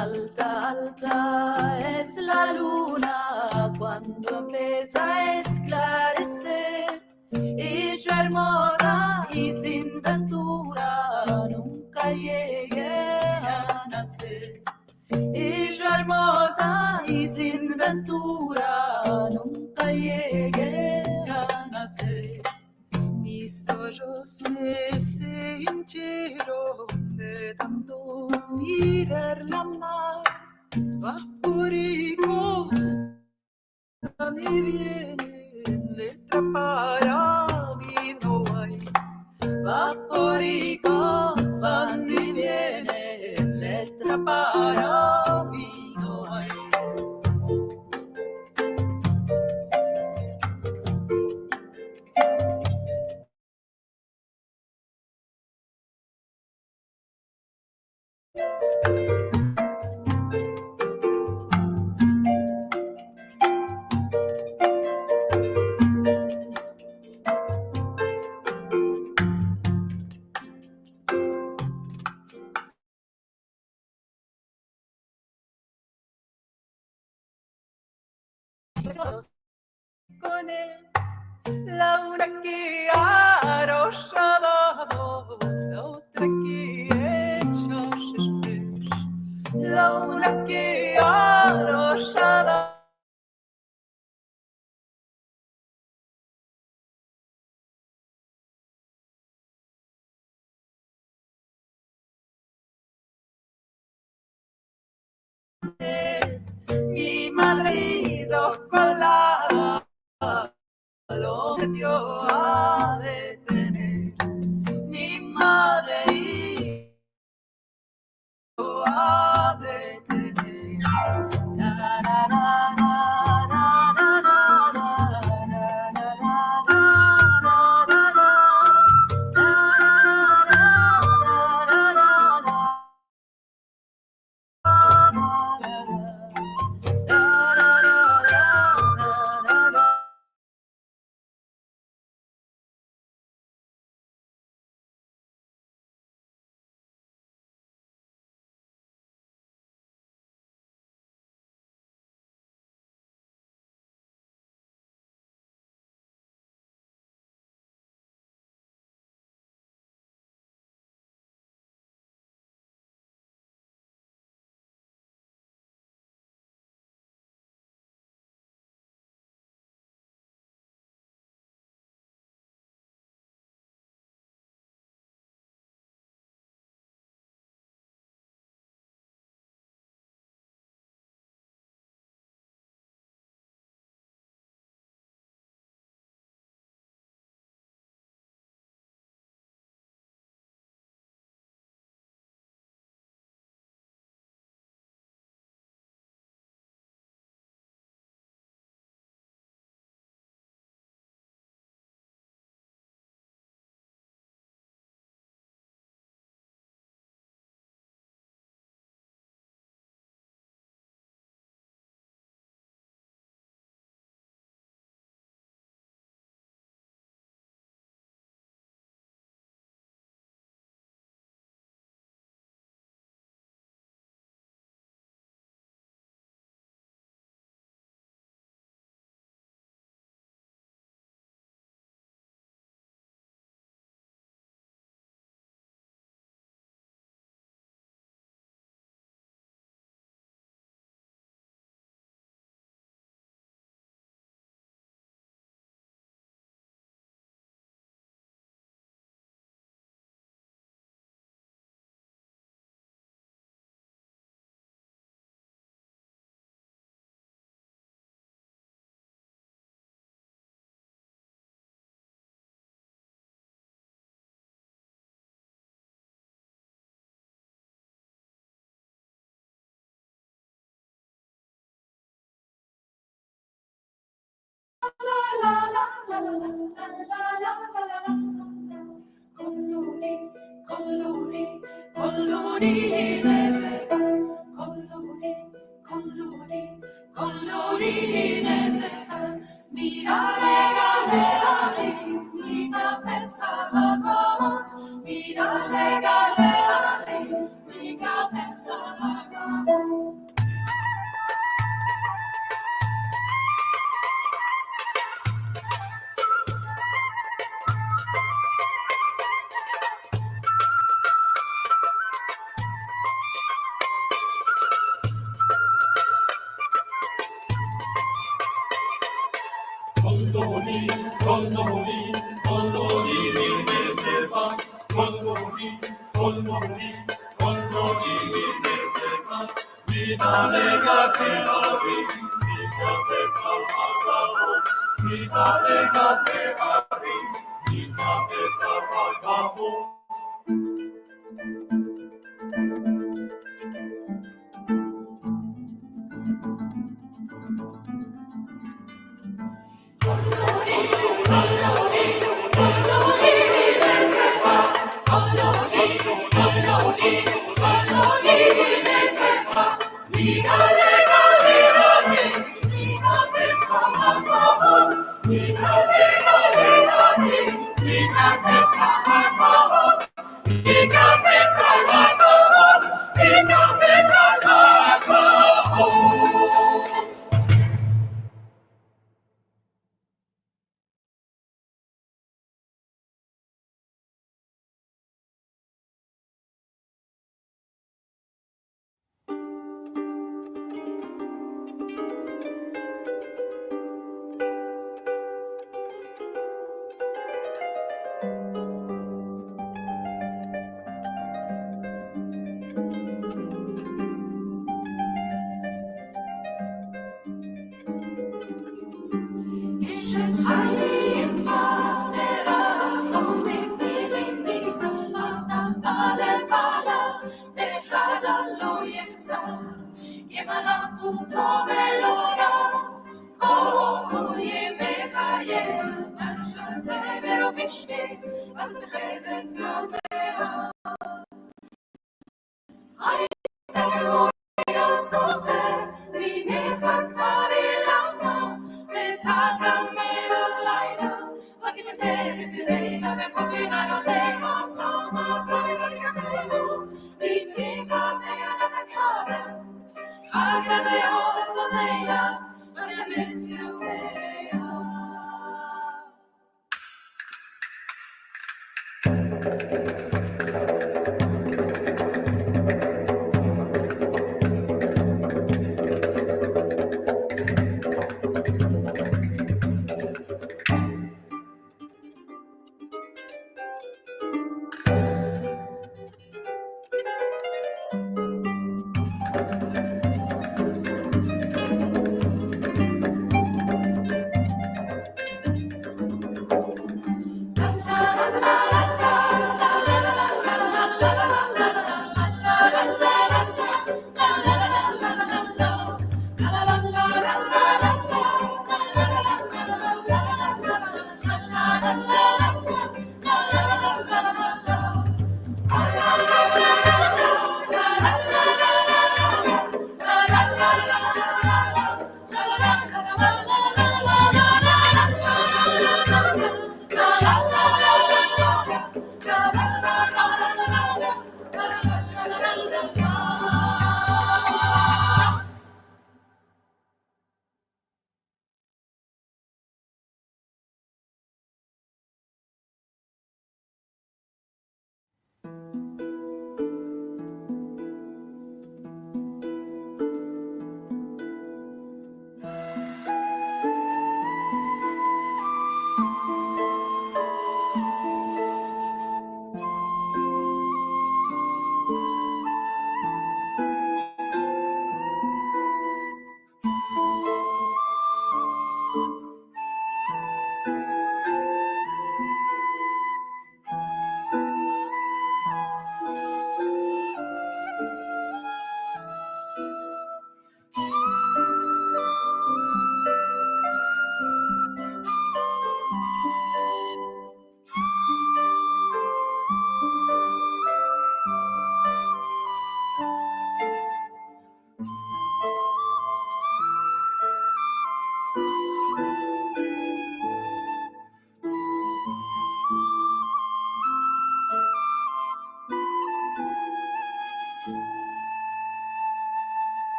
Alta, alta es la luna cuando empieza a esclarecer. Ella hermosa y sin ventura nunca llegué a nacer. Ella hermosa y sin ventura nunca llegué a nacer. Mis ojos se hincharon de tanto mirar la mar. Vapóricos van y vienen, letra para mí no hay. Vapóricos van y vienen, letra para mí no hay. Con él, la una que arrollada dos, la otra que echa sheshbesh. La una que arrollada mi madre hizo colada, lo metió a detener. Mi madre hizo a detener. La, la, la, la, la, la, la, la, la, la,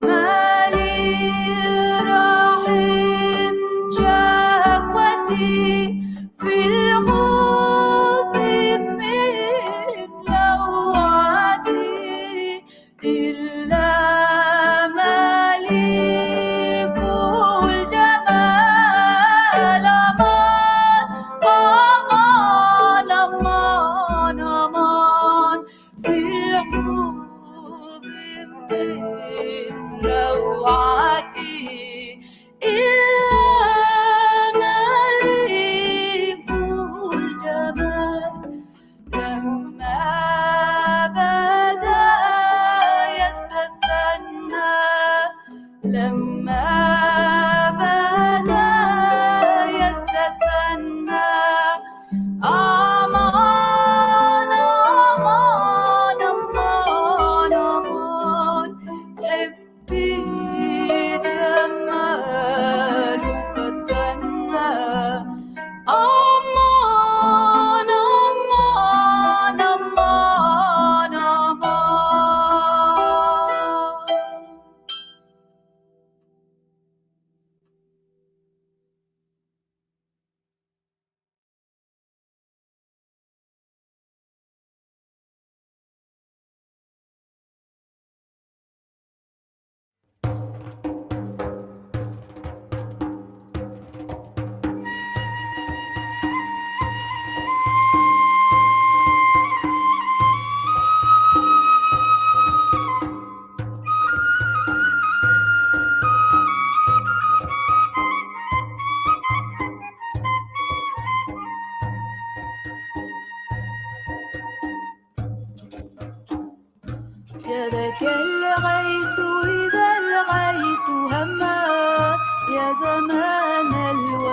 مالي راح شكوتي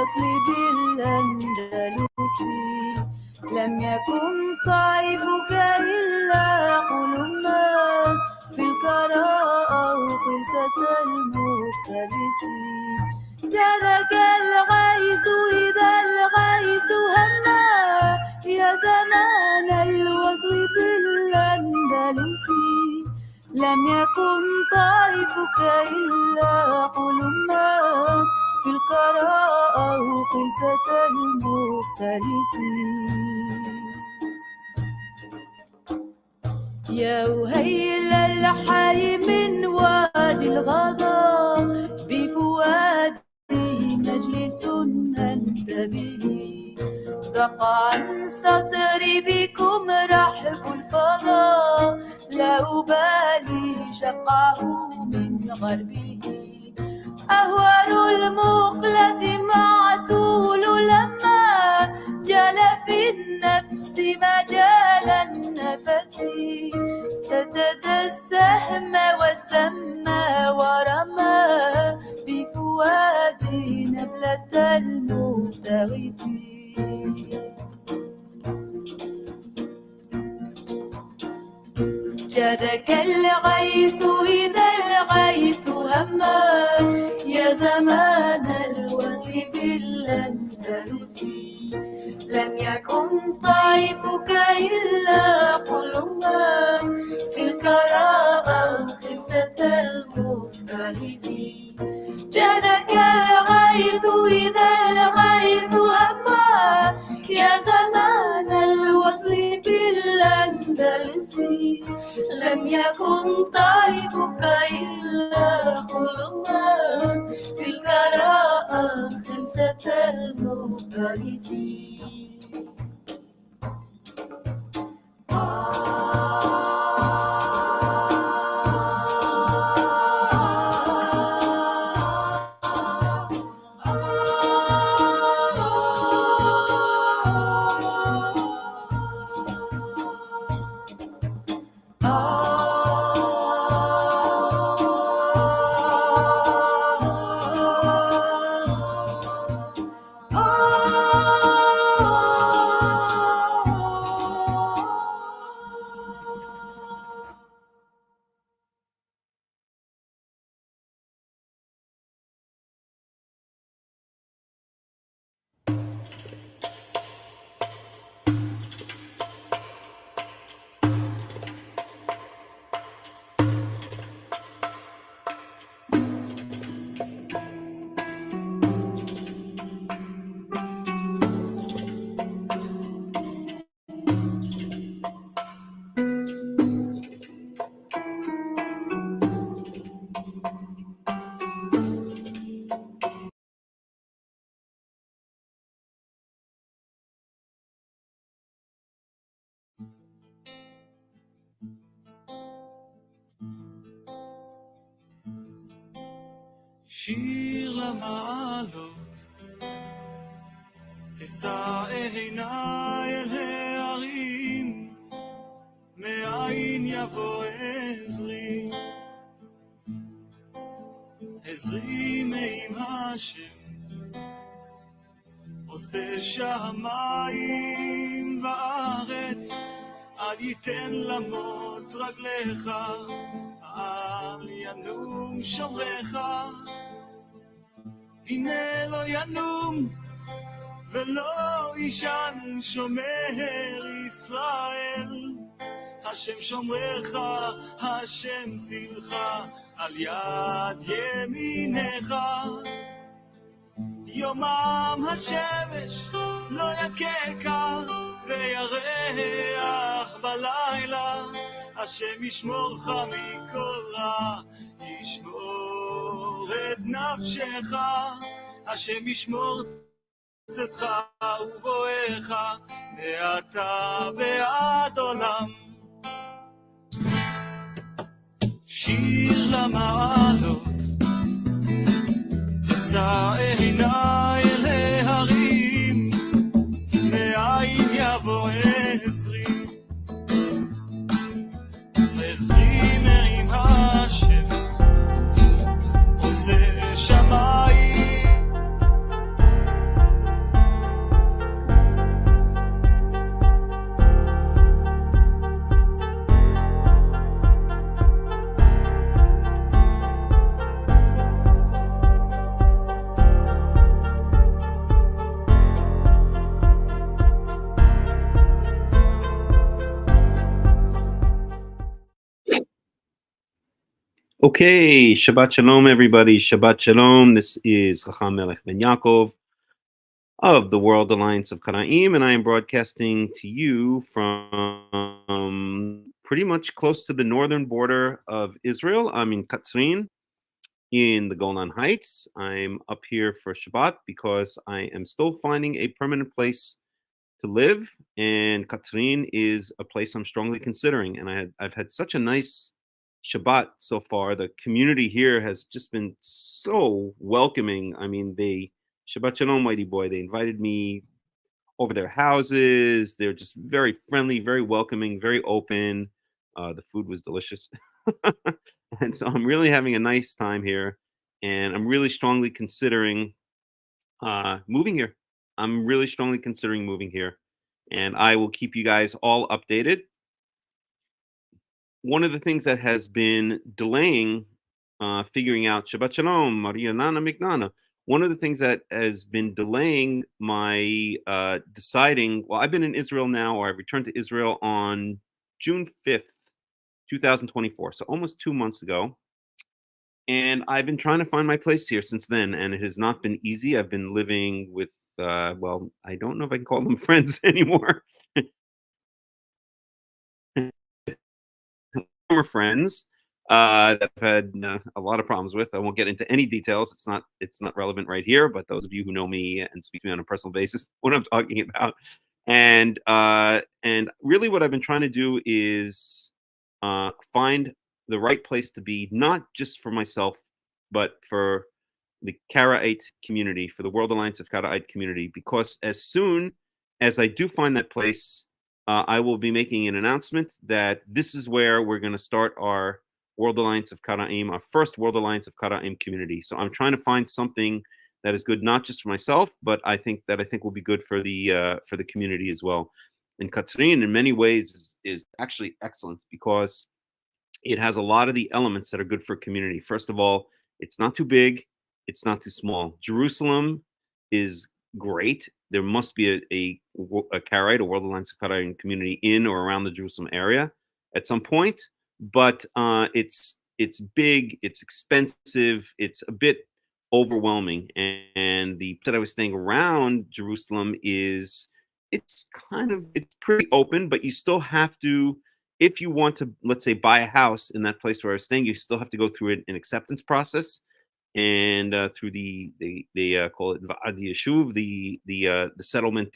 الوصل بالأندلسي لم يكن طيفك إلا قلما في الكراء خلسة المختلس جادك الغيث إذا الغيث هما يا زمان الوصل بالأندلسي لم يكن طيفك إلا قلما في الكراء خلسة المختلس يا أهيل الحي من وادي الغضا بفؤادي مجلس أنت به ضاق عن صدري بكم رحب الفضاء لا أبالي شقه من غربه أهوال المقلة معسول لما جل في النفس مجال النفس سدد السهم وسمى ورمى بفؤادي نبلة المفترس جادك الغيث إذا الغيث هما يا زمان الوصل بالأندلسي لم يكن طيفك إلا قلما في الكراء خلسة المختلس جادك الغيث إذا الغيث هما يا زمان الوصل بالأندلسي لم يكن طيفك إلا قلما في الكراء خلسة المختلس שיר למעלות, אשא עיניי אל ההרים, מאין יבוא עזרי, עזרי מעם השם, עושה שמיים וארץ, אל ייתן למות רגליך, אל ינום שומרך, הנה לא ינום ולא ישן שומר ישראל, השם שומרך, השם צילך, על יד ימינך. יומם השמש לא יקקה וירח בלילה, השם ישמורך מכל רע, ישמור את נפשך, השם ישמור צאתך ובואך מעתה ועד עולם. שיר למעלות, אשא עיניי אל ההרים, מאין יבוא עזרי, עזרי מעם השם, עושה שמיים Okay, Shabbat Shalom, everybody. Shabbat Shalom. This is Hakham Melech ben Yaakov of the World Alliance of Qara'im, and I am broadcasting to you from pretty much close to the northern border of Israel. I'm in Katzrin, in the Golan Heights. I'm up here for Shabbat because I am still finding a permanent place to live, and Katzrin is a place I'm strongly considering. And I've had such a nice Shabbat so far. The community here has just been so welcoming. I mean, Shabbat Shalom, Mighty Boy. They invited me over their houses. They're just very friendly, very welcoming, very open. The food was delicious. And so I'm really having a nice time here. And I'm really strongly considering moving here. I'm really strongly considering moving here. And I will keep you guys all updated. One of the things that has been delaying figuring out Shabbat Shalom, Maria Nana Mignana, one of the things that has been delaying my deciding, well, I've been in Israel now, or I returned to Israel on June 5th, 2024, so almost 2 months ago. And I've been trying to find my place here since then, and it has not been easy. I've been living with, well, I don't know if I can call them friends anymore. Former friends that I've had a lot of problems with. I won't get into any details. It's not relevant right here. But those of you who know me and speak to me on a personal basis, what I'm talking about. And really, what I've been trying to do is find the right place to be, not just for myself, but for the Karaite community, for the World Alliance of Qara'im community. Because as soon as I do find that place, I will be making an announcement that this is where we're going to start our World Alliance of Qara'im, our first World Alliance of Qara'im community. So I'm trying to find something that is good not just for myself, but I think will be good for the community as well. And Katzrin, in many ways, is actually excellent because it has a lot of the elements that are good for a community. First of all, it's not too big, it's not too small. Jerusalem is great. There must be a Karaite, a World Alliance of Qara'im community in or around the Jerusalem area at some point, but it's big, it's expensive, it's a bit overwhelming. And the place that I was staying around Jerusalem it's pretty open, but you still have to, if you want to, let's say, buy a house in that place where I was staying, you still have to go through an acceptance process and through the call it the Yeshuv, the settlement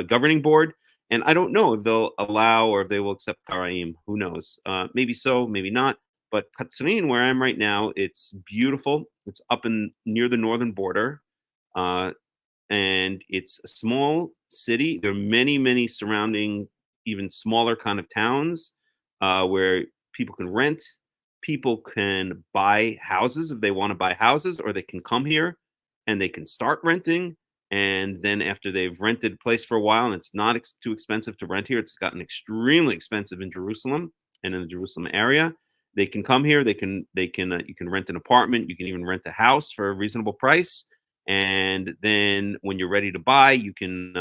governing board. And I don't know if they'll allow or if they will accept Karaim. Who knows? Maybe so, maybe not. But Katzrin, where I'm right now, it's beautiful. It's up near the northern border. And it's a small city. There are many, many surrounding, even smaller kind of towns where people can rent. People can buy houses if they want to buy houses, or they can come here and they can start renting. And then after they've rented a place for a while and it's not too expensive to rent here, it's gotten extremely expensive in Jerusalem and in the Jerusalem area. They can come here. You can rent an apartment. You can even rent a house for a reasonable price. And then when you're ready to buy, you can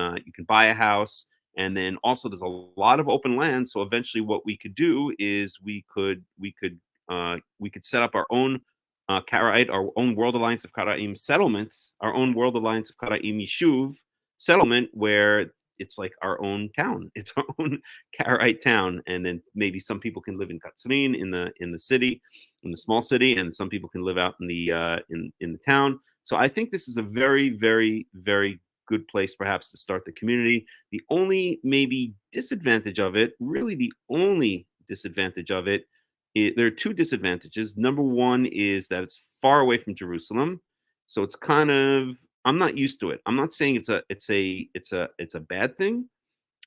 buy a house. And then also there's a lot of open land. So eventually what we could do is we could set up our own Karaite, our own World Alliance of Qara'im settlements, our own World Alliance of Qara'im Yishuv settlement, where it's like our own town. It's our own Karaite town. And then maybe some people can live in Katzrin, in the city, in the small city, and some people can live out in the town. So I think this is a very, very, very good place perhaps to start the community. The only maybe disadvantage of it, really the only disadvantage of it, there are two disadvantages. Number one is that it's far away from Jerusalem. So it's kind of, I'm not used to it. I'm not saying it's a bad thing.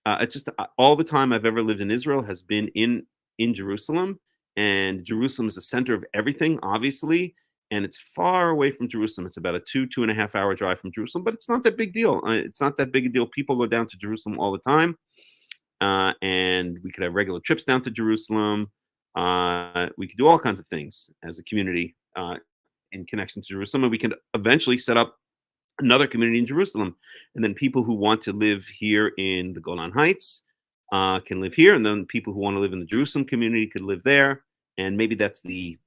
It's just all the time I've ever lived in Israel has been in Jerusalem, and Jerusalem is the center of everything, obviously. And it's far away from Jerusalem. It's about a 2.5 hour drive from Jerusalem, but it's not that big deal. It's not that big a deal. People go down to Jerusalem all the time, and we could have regular trips down to Jerusalem. We could do all kinds of things as a community in connection to Jerusalem, and we can eventually set up another community in Jerusalem. And then people who want to live here in the Golan Heights can live here, and then people who want to live in the Jerusalem community could live there. and maybe that's the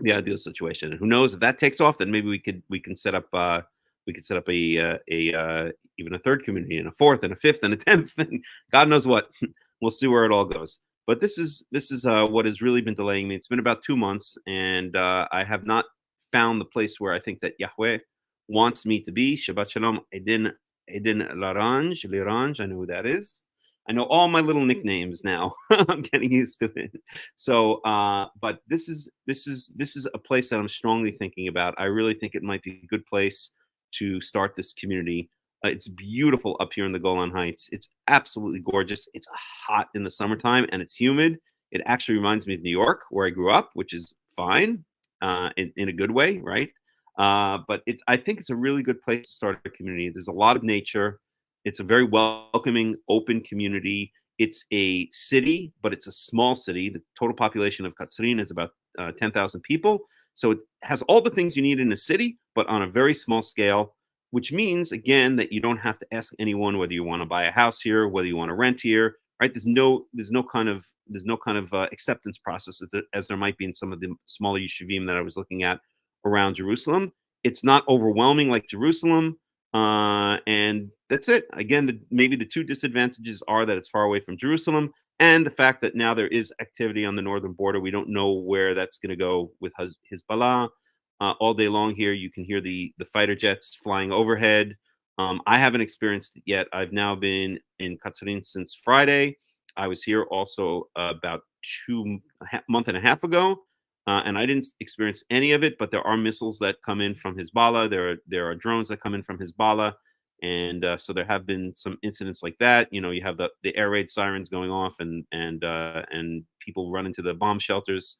ideal situation. And who knows if that takes off, then maybe we can set up a even a third community and a fourth and a fifth and a 10th and God knows what. We'll see where it all goes. But this is what has really been delaying me. It's been about 2 months, and I have not found the place where I think that Yahweh wants me to be. Shabbat Shalom, Edin Lirange. I know who that is. I know all my little nicknames now. I'm getting used to it. So, but this is a place that I'm strongly thinking about. I really think it might be a good place to start this community. It's beautiful up here in the Golan Heights. It's absolutely gorgeous. It's hot in the summertime and it's humid. It actually reminds me of New York, where I grew up, which is fine in a good way, right? But I think it's a really good place to start a community. There's a lot of nature. It's a very welcoming, open community. It's a city, but it's a small city. The total population of Katsarin is about 10,000 people. So it has all the things you need in a city, but on a very small scale, which means, again, that you don't have to ask anyone whether you want to buy a house here, whether you want to rent here, right? There's no kind of acceptance process as there might be in some of the smaller yeshuvim that I was looking at around Jerusalem. It's not overwhelming like Jerusalem. And that's it. Again, maybe the two disadvantages are that it's far away from Jerusalem and the fact that now there is activity on the northern border. We don't know where that's going to go with Hezbollah. All day long here, you can hear the fighter jets flying overhead. I haven't experienced it yet. I've now been in Katsarin since Friday. I was here also about month and a half ago. And I didn't experience any of it, but there are missiles that come in from Hezbollah. There are drones that come in from Hezbollah, and so there have been some incidents like that. You know, you have the air raid sirens going off, and people run into the bomb shelters,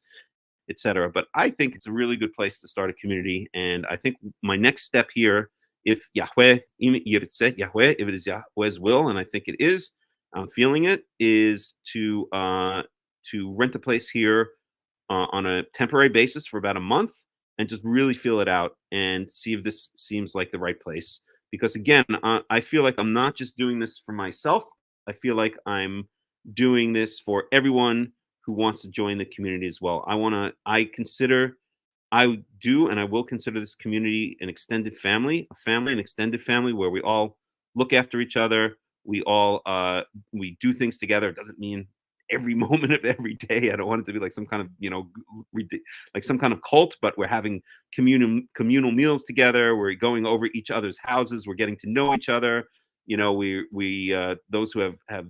etc. But I think it's a really good place to start a community, and I think my next step here, if Yahweh, if it is Yahweh's will, and I think it is, I'm feeling it, is to rent a place here on a temporary basis for about a month and just really feel it out and see if this seems like the right place. Because again, I feel like I'm not just doing this for myself. I feel like I'm doing this for everyone who wants to join the community as well. I do, and I will consider this community an extended family, an extended family where we all look after each other. We all, we do things together. It doesn't mean every moment of every day. I don't want it to be like some kind of, like some kind of cult, but we're having communal meals together. We're going over each other's houses. We're getting to know each other. You know, we those who have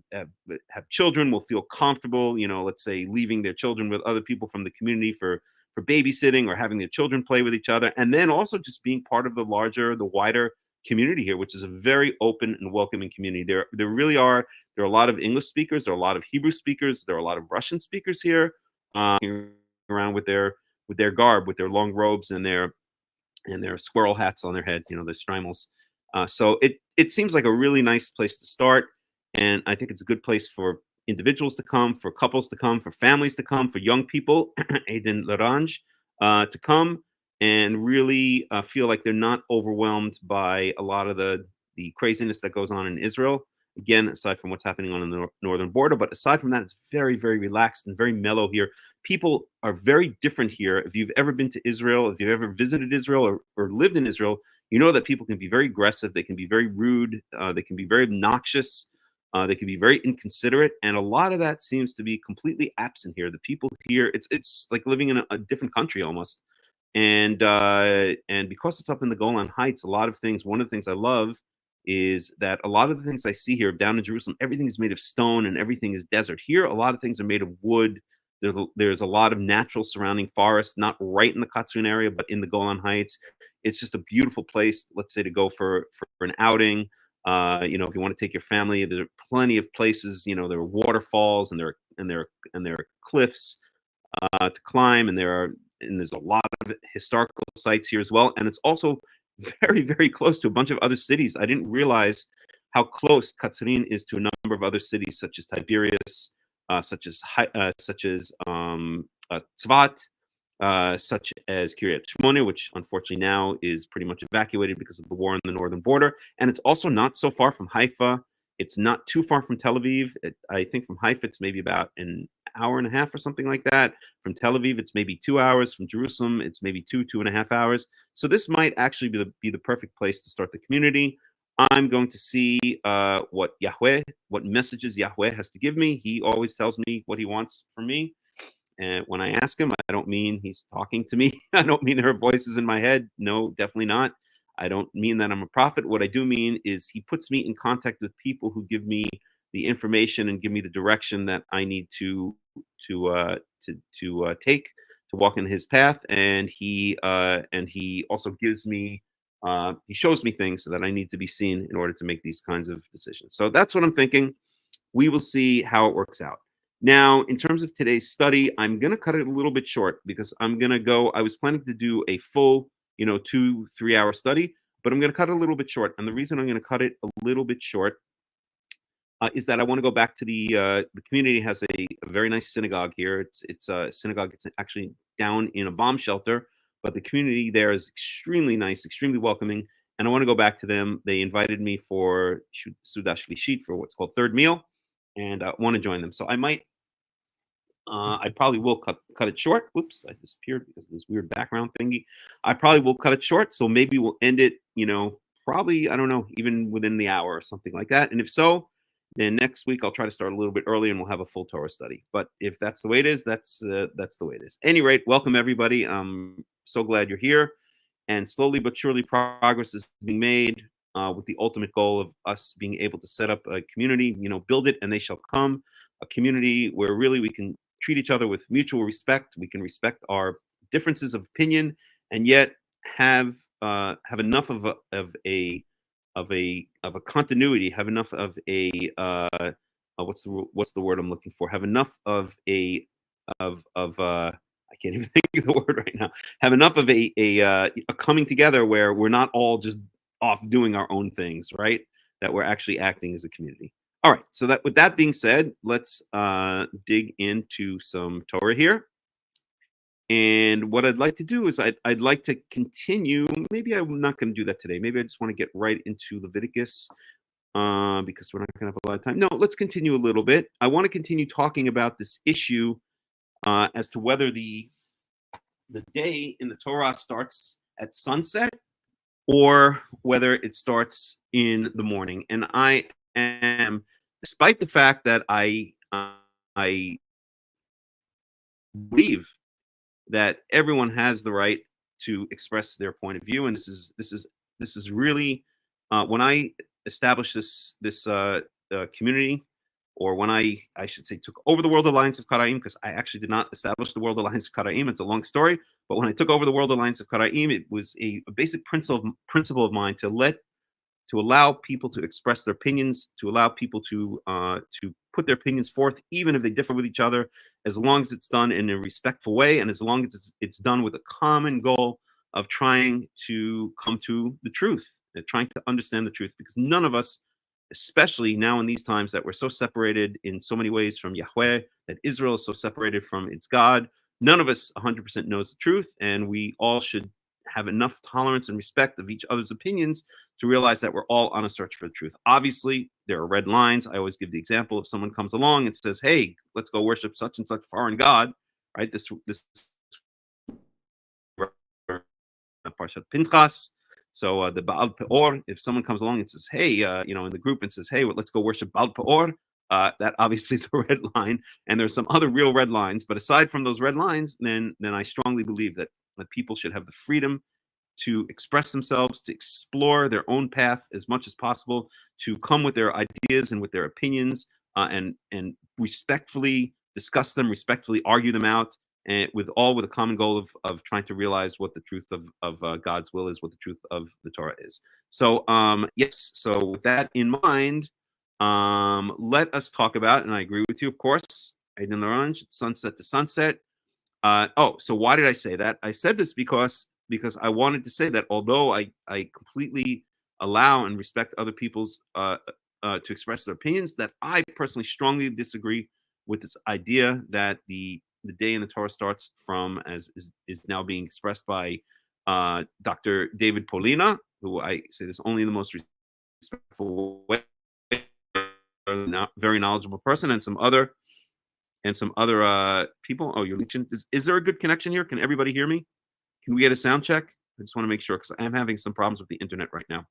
children will feel comfortable, let's say leaving their children with other people from the community for babysitting or having their children play with each other. And then also just being part of the wider community here, which is a very open and welcoming community. There really are. There are a lot of English speakers. There are a lot of Hebrew speakers. There are a lot of Russian speakers here, around with their garb, with their long robes and their squirrel hats on their head. Their streimels. So it seems like a really nice place to start, and I think it's a good place for individuals to come, for couples to come, for families to come, for young people, Aiden Larange, to come and really feel like they're not overwhelmed by a lot of the craziness that goes on in Israel. Again, aside from what's happening on the northern border, but aside from that, it's very, very relaxed and very mellow here. People are very different here. If you've ever been to Israel, if you've ever visited Israel or lived in Israel, you know that people can be very aggressive. They can be very rude. They can be very obnoxious. They can be very inconsiderate. And a lot of that seems to be completely absent here. The people here, it's like living in a different country almost. And because it's up in the Golan Heights, one of the things I love is that a lot of the things I see here down in Jerusalem, everything is made of stone and everything is desert. Here, a lot of things are made of wood. There's a lot of natural surrounding forest, not right in the Katsarin area, but in the Golan Heights. It's just a beautiful place, let's say, to go for an outing. If you want to take your family, there are plenty of places. There are waterfalls and there are cliffs to climb, and there's a lot of historical sites here as well. And it's also very, very close to a bunch of other cities. I didn't realize how close Katsarin is to a number of other cities, such as Tiberias, such as Tzvat, such as Kiryat Shmone, which unfortunately now is pretty much evacuated because of the war on the northern border. And it's also not so far from Haifa It's not too far from Tel Aviv. I think from Haifa it's maybe about an hour and a half or something like that. From Tel Aviv it's maybe 2 hours. From Jerusalem it's maybe 2.5 hours. So this might actually be the perfect place to start the community. I'm going to see what messages Yahweh has to give me. He always tells me what he wants from me. And when I ask him, I don't mean he's talking to me. I don't mean there are voices in my head. No, definitely not. I don't mean that I'm a prophet. What I do mean is he puts me in contact with people who give me the information and give me the direction that I need to take to walk in his path. And he also gives me he shows me things that I need to be seen in order to make these kinds of decisions. So that's what I'm thinking. We will see how it works out. Now, in terms of today's study, I'm going to cut it a little bit short because I was planning to do a full, 2-3 hour study, but I'm going to cut it a little bit short. And the reason I'm going to cut it a little bit short is that I want to go back to the community has a very nice synagogue here. It's a synagogue. It's actually down in a bomb shelter, but the community there is extremely nice, extremely welcoming. And I want to go back to them. They invited me for Sudah Shlishit, for what's called third meal, and I want to join them. So I probably will cut it short. Whoops, I disappeared because of this weird background thingy. I probably will cut it short. So maybe we'll end it, probably, I don't know, even within the hour or something like that. And if so, then next week I'll try to start a little bit early and we'll have a full Torah study. But if that's the way it is, that's the way it is. Any rate, welcome everybody. I'm so glad you're here. And slowly but surely progress is being made with the ultimate goal of us being able to set up a community, build it and they shall come. A community where really we can treat each other with mutual respect. We can respect our differences of opinion, and yet have enough of a continuity. Have enough of a what's the word I'm looking for? Have enough of a I can't even think of the word right now. Have enough of a coming together where we're not all just off doing our own things, right? That we're actually acting as a community. All right, so that with that being said, let's dig into some Torah here. And what I'd like to do is I'd like to continue. Maybe I'm not going to do that today. Maybe I just want to get right into Leviticus because we're not going to have a lot of time. No, let's continue a little bit. I want to continue talking about this issue as to whether the day in the Torah starts at sunset or whether it starts in the morning. And I am, despite the fact that I believe that everyone has the right to express their point of view, and this is really when I established this community, or when I should say took over the World Alliance of Qara'im, because I actually did not establish the World Alliance of Qara'im. It's a long story, but when I took over the World Alliance of Qara'im, it was a basic principle of mine to allow people to express their opinions, to allow people to put their opinions forth, even if they differ with each other, as long as it's done in a respectful way, and as long as it's done with a common goal of trying to come to the truth, trying to understand the truth, because none of us, especially now in these times that we're so separated in so many ways from Yahweh, that Israel is so separated from its God, none of us 100% knows the truth, and we all should have enough tolerance and respect of each other's opinions to realize that we're all on a search for the truth. Obviously, there are red lines. I always give the example: if someone comes along and says, "Hey, let's go worship such and such foreign god," right? This Parshat Pinchas. So the Baal Peor, if someone comes along and says, "Hey," in the group and says, "Hey, let's go worship Baal Peor," that obviously is a red line, and there's some other real red lines. But aside from those red lines, then I strongly believe that people should have the freedom to express themselves, to explore their own path as much as possible, to come with their ideas and with their opinions, and respectfully discuss them, respectfully argue them out, and with a common goal of trying to realize what the truth of God's will is, what the truth of the Torah is. So yes, so with that in mind, let us talk about, and I agree with you, of course, Aiden Orange, sunset to sunset. So why did I say that? I said this because I wanted to say that although I completely allow and respect other people's to express their opinions, that I personally strongly disagree with this idea that the day in the Torah starts from, as is now being expressed by Dr. David Polina, who I say this only in the most respectful way. a very knowledgeable person, and some other people. Oh, you're leeching. Is there a good connection here? Can everybody hear me? Can we get a sound check? I just want to make sure because I'm having some problems with the internet right now.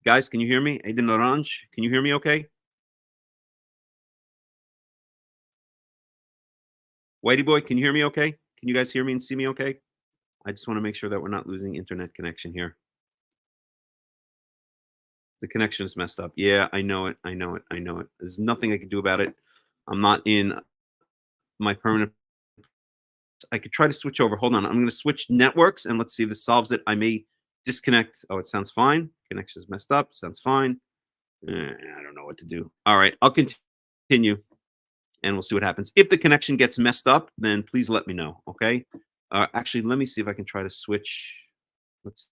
Guys, can you hear me? Aiden Orange, can you hear me okay? Whitey boy, can you hear me okay? Can you guys hear me and see me okay? I just want to make sure that we're not losing internet connection here. The connection is messed up. Yeah, I know it. I know it. I know it. There's nothing I can do about it. I'm not in my permanent. I could try to switch over. Hold on. I'm going to switch networks and let's see if this solves it. I may disconnect. Oh, it sounds fine. Connection is messed up. Sounds fine. I don't know what to do. All right. I'll continue and we'll see what happens. If the connection gets messed up, then please let me know. Okay. Actually, let me see if I can try to switch. Let's.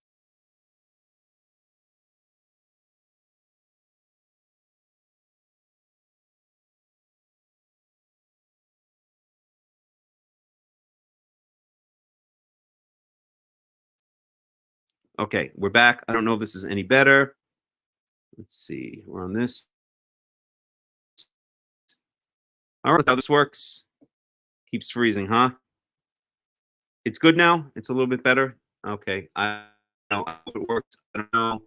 Okay, we're back. I don't know if this is any better. Let's see. We're on this. All right, that's how this works. Keeps freezing, huh? It's good now. It's a little bit better. Okay, I don't know how it works. I don't know.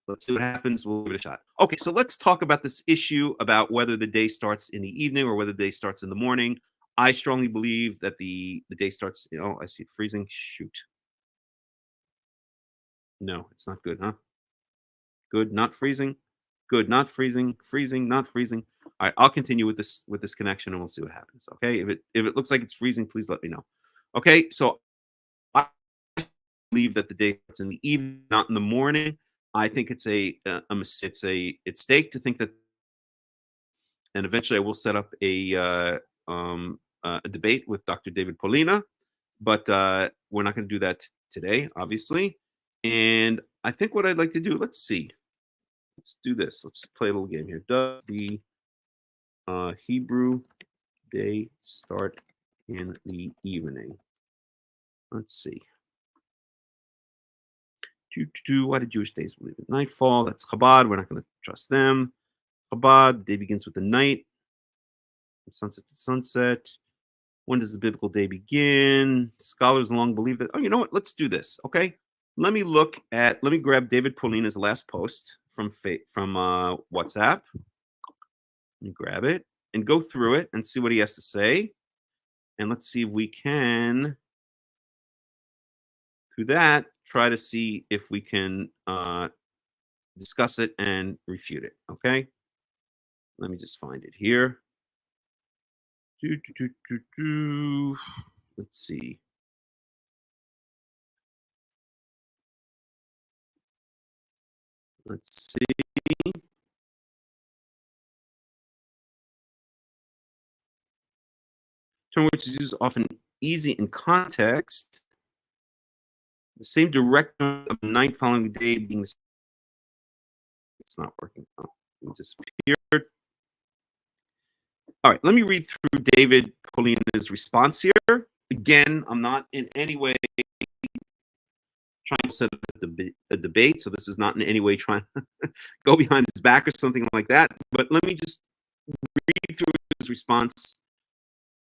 Let's see what happens. We'll give it a shot. Okay, so let's talk about this issue about whether the day starts in the evening or whether the day starts in the morning. I strongly believe that the day starts. Oh, I see it freezing. Shoot. No, it's not good, huh? Good, not freezing. Good, not freezing. Freezing, not freezing. All right, I'll continue with this connection and we'll see what happens. Okay, if it looks like it's freezing, please let me know. Okay, so I believe that the day starts in the evening, not in the morning. I think it's a mistake to think that, and eventually I will set up a debate with Dr. David Polina, but we're not going to do that today, obviously. And I think what I'd like to do, let's see. Let's do this. Let's play a little game here. Does the Hebrew day start in the evening? Let's see. Why do Jewish days believe in nightfall? That's Chabad. We're not going to trust them. Chabad, the day begins with the night, from sunset to sunset. When does the biblical day begin? Scholars long believe that. Oh, you know what? Let's do this. Okay. Let me grab David Polina's last post from WhatsApp. Let me grab it and go through it and see what he has to say. And let's see if we can, through that, try to see if we can discuss it and refute it. Okay. Let me just find it here. Let's see. Let's see. Term which is used often easy in context. The same direction of the night following the day being. It's not working. Oh, it disappeared. All right, let me read through David Polina's response here. Again, I'm not in any way trying to set up a debate, so this is not in any way trying to go behind his back or something like that. But let me just read through his response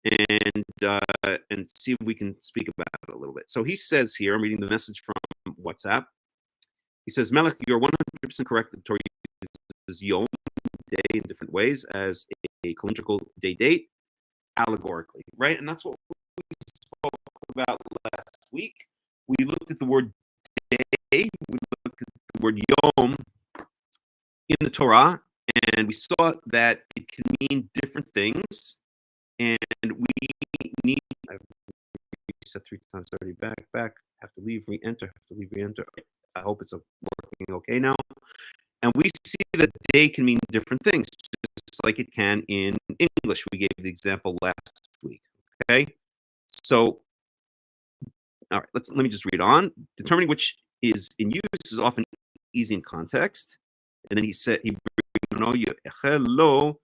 and see if we can speak about it a little bit. So he says here, I'm reading the message from WhatsApp. He says, Melech, you're 100% correct that the Torah uses Yom, day, in different ways as a calendrical day date, allegorically, right? And that's what we spoke about last week. We looked at the word day, we looked at the word Yom in the Torah, and we saw that it can mean different things. And we need, I've reset 3 times already, back, have to leave, re-enter, have to leave, re-enter. I hope it's working okay now. And we see that day can mean different things, just like it can in English. We gave the example last week, okay? So, all right, let me just read on. Determining which is in use is often easy in context. And then he said, hello,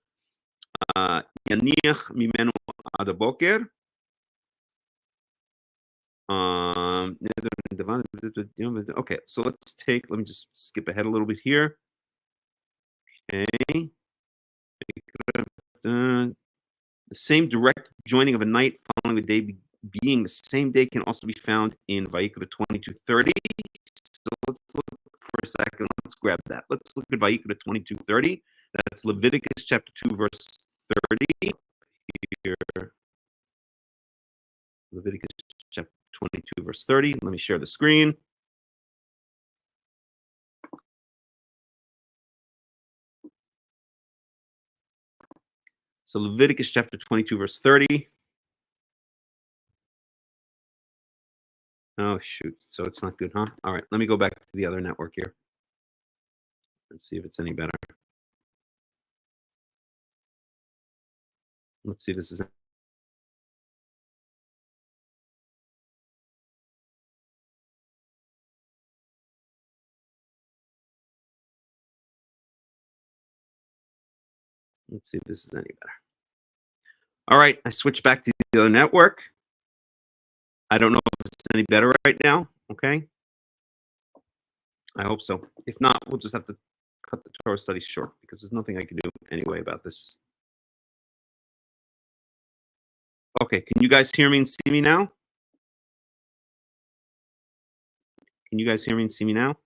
יניח ממנו עד הבוקר. Okay, so let me just skip ahead a little bit here. Okay. The same direct joining of a night following the day being the same day can also be found in Vayikra 22:30. So let's look for a second. Let's grab that. Let's look at Vayikra 22:30. That's Leviticus chapter 2, verse 30. Here, Leviticus chapter 22, verse 30. Let me share the screen. So Leviticus chapter 22, verse 30. Oh, shoot. So it's not good, huh? All right. Let me go back to the other network here. Let's see if it's any better. Let's see if this is. Let's see if this is any better. All right. I switched back to the other network. I don't know if it's any better right now. Okay. I hope so. If not, we'll just have to cut the Torah study short because there's nothing I can do anyway about this. Okay. Can you guys hear me and see me now? Can you guys hear me and see me now?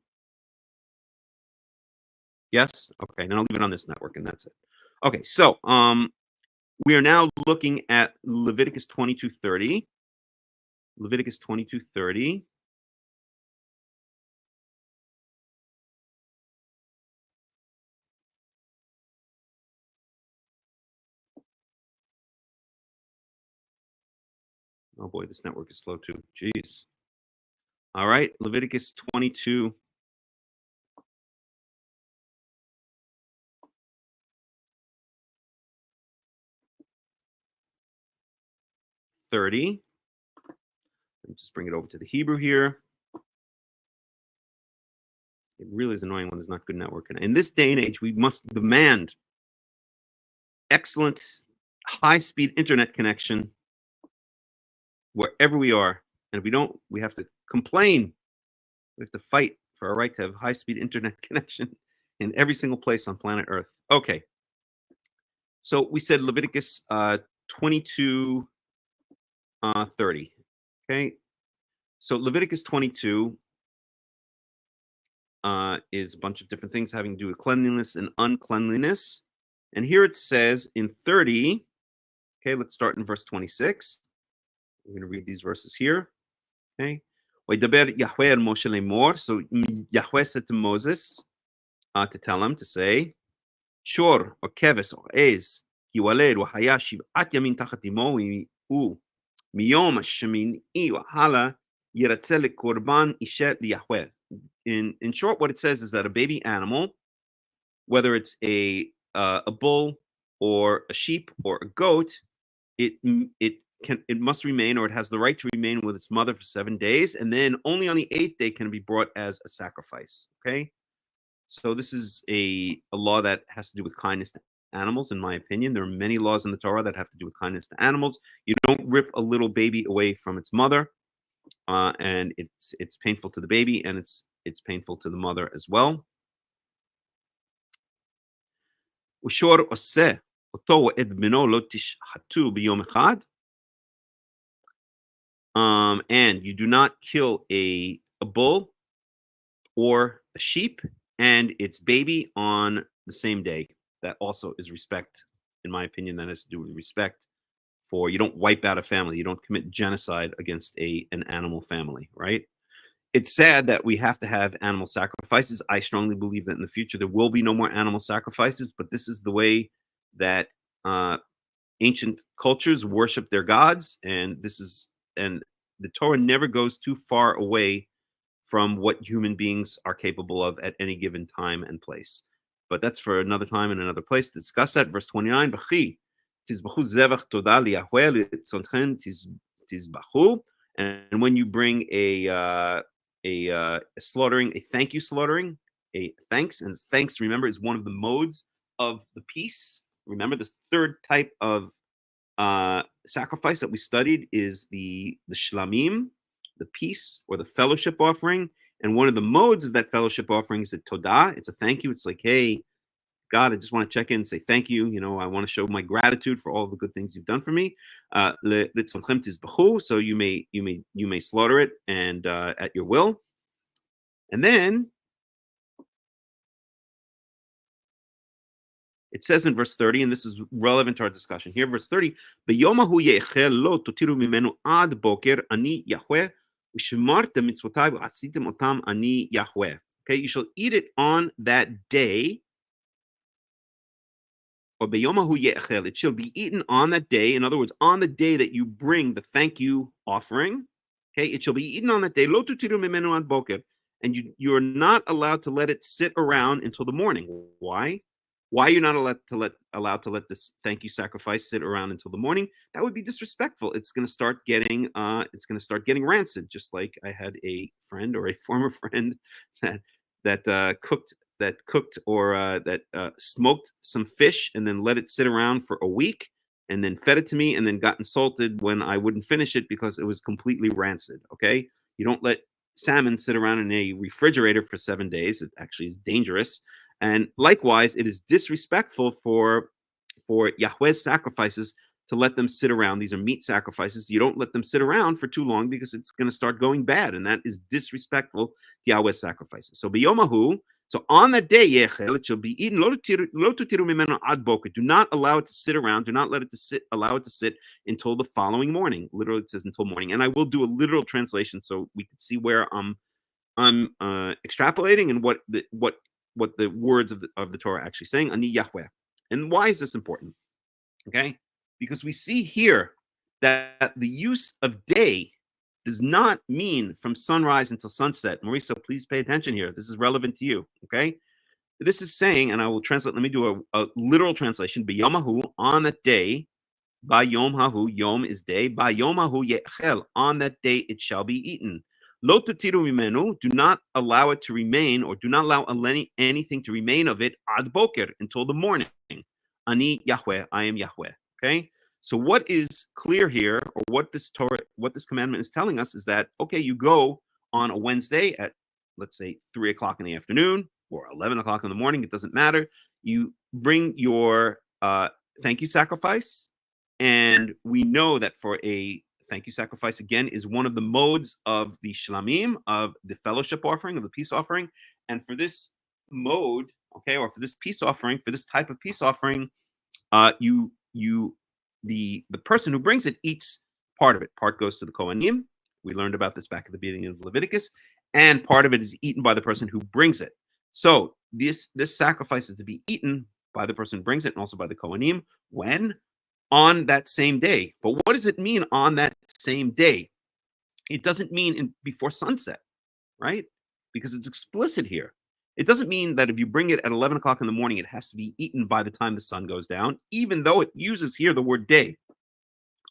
Yes? Okay. Then I'll leave it on this network and that's it. Okay. So we are now looking at Leviticus 22:30. Leviticus 22:30. Oh boy, this network is slow too. Jeez. All right, Leviticus 22. Let me just bring it over to the Hebrew here. It really is annoying when there's not good network. In this day and age, we must demand excellent, high-speed internet connection wherever we are. And if we don't, we have to complain. We have to fight for our right to have high-speed internet connection in every single place on planet Earth. Okay. So we said Leviticus 22:30. Okay. So Leviticus 22 is a bunch of different things having to do with cleanliness and uncleanliness. And here it says in 30, okay, let's start in verse 26. We're going to read these verses here. Okay. Vaydaber Yahweh el Moshe lemor. So Yahweh said to Moses to tell him to say, Shor or keves or ez, yiwaled wa haya shiv'at yamin tachat imo miyom shemini wa hala yiratzeh lekorban ishet liyahweh. In short, what it says is that a baby animal, whether it's a bull or a sheep or a goat, it must remain, or it has the right to remain with its mother for 7 days, and then only on the 8th day can it be brought as a sacrifice. Okay, so this is a law that has to do with kindness to animals. In my opinion, there are many laws in the Torah that have to do with kindness to animals. You don't rip a little baby away from its mother, and it's painful to the baby, and it's painful to the mother as well. And you do not kill a bull or a sheep and its baby on the same day. That also is respect. In my opinion, that has to do with respect for, you don't wipe out a family. You don't commit genocide against an animal family, right? It's sad that we have to have animal sacrifices. I strongly believe that in the future there will be no more animal sacrifices, but this is the way that ancient cultures worship their gods, and the Torah never goes too far away from what human beings are capable of at any given time and place. But that's for another time and another place to discuss that. Verse 29, and when you bring a slaughtering, a thank you slaughtering, a thanks, and thanks, remember, is one of the modes of the peace. Remember, this third type of sacrifice that we studied is the shlamim, the peace or the fellowship offering. And one of the modes of that fellowship offering is the todah. It's a thank you. It's like, hey, God, I just want to check in and say thank you. You know, I want to show my gratitude for all the good things you've done for me. So you may slaughter it and at your will. And then it says in verse 30, and this is relevant to our discussion here, verse 30, "Biyomahu ye'echel lo totiru mimenu ad boker ani Yahweh, u'shemartem mitzvotai v'asitem otam ani Yahweh." Okay, you shall eat it on that day, or Biyomahu ye'echel, it shall be eaten on that day. In other words, on the day that you bring the thank you offering, okay, it shall be eaten on that day, lo totiru mimenu ad boker, and you are not allowed to let it sit around until the morning. Why? Why you're not allowed to let this thank you sacrifice sit around until the morning? That would be disrespectful. It's going to start getting rancid. Just like I had a friend or a former friend that cooked or that smoked some fish and then let it sit around for a week and then fed it to me and then got insulted when I wouldn't finish it because it was completely rancid. Okay, you don't let salmon sit around in a refrigerator for 7 days. It actually is dangerous. And likewise, it is disrespectful for Yahweh's sacrifices to let them sit around. These are meat sacrifices. You don't let them sit around for too long because it's going to start going bad, and that is disrespectful to Yahweh's sacrifices. So biyomahu, so on that day, yechel, it shall be eaten. Lo tutiru mimenu ad boker. Do not allow it to sit around. Do not let it to sit. Allow it to sit until the following morning. Literally, it says until morning. And I will do a literal translation so we can see where I'm extrapolating and what the words of the Torah are actually saying. Ani Yahweh. And why is this important? Okay, because we see here that the use of day does not mean from sunrise until sunset. Marisa, please pay attention here. This is relevant to you. Okay, this is saying, and I will translate. Let me do a literal translation. Biyomahu, on that day. Ba yom hahu, yom is day. Ba yom hahu yechel, on that day it shall be eaten. Lo tutiru mimenu, do not allow it to remain, or do not allow anything to remain of it ad boker, until the morning. Ani Yahweh, I am Yahweh. Okay, so what is clear here, or what this commandment is telling us, is that okay, you go on a Wednesday at, let's say, 3 o'clock in the afternoon or 11 o'clock in the morning. It doesn't matter. You bring your thank you sacrifice, and we know that for a thank you sacrifice, again, is one of the modes of the shlamim, of the fellowship offering, of the peace offering. And for this mode, okay, or for this peace offering, for this type of peace offering, the person who brings it eats part of it. Part goes to the Kohanim. We learned about this back at the beginning of Leviticus, and part of it is eaten by the person who brings it. So this sacrifice is to be eaten by the person who brings it, and also by the Kohanim. When? On that same day. But what does it mean on that same day? It doesn't mean before sunset, right? Because it's explicit here. It doesn't mean that if you bring it at 11 o'clock in the morning, it has to be eaten by the time the sun goes down, even though it uses here the word day.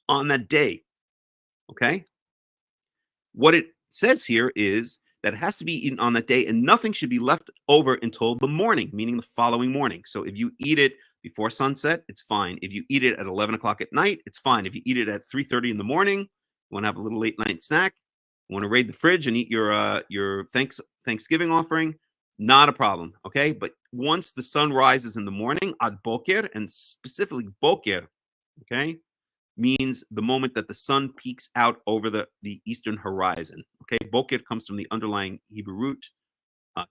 On that day, okay? What it says here is that it has to be eaten on that day, and nothing should be left over until the morning, meaning the following morning. So if you eat it before sunset, it's fine. If you eat it at 11 o'clock at night, it's fine. If you eat it at 3:30 in the morning, you want to have a little late night snack, you want to raid the fridge and eat your Thanksgiving offering, not a problem, okay? But once the sun rises in the morning, ad boker, and specifically boker, okay, means the moment that the sun peeks out over the eastern horizon, okay? Boker comes from the underlying Hebrew root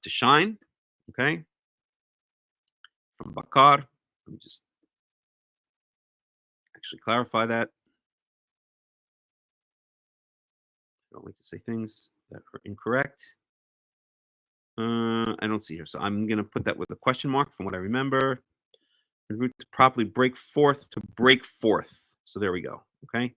to shine, okay? From bakar. Let me just actually clarify that. I don't like to say things that are incorrect. I don't see here, so I'm going to put that with a question mark from what I remember. The root to properly break forth, to break forth. So there we go, okay?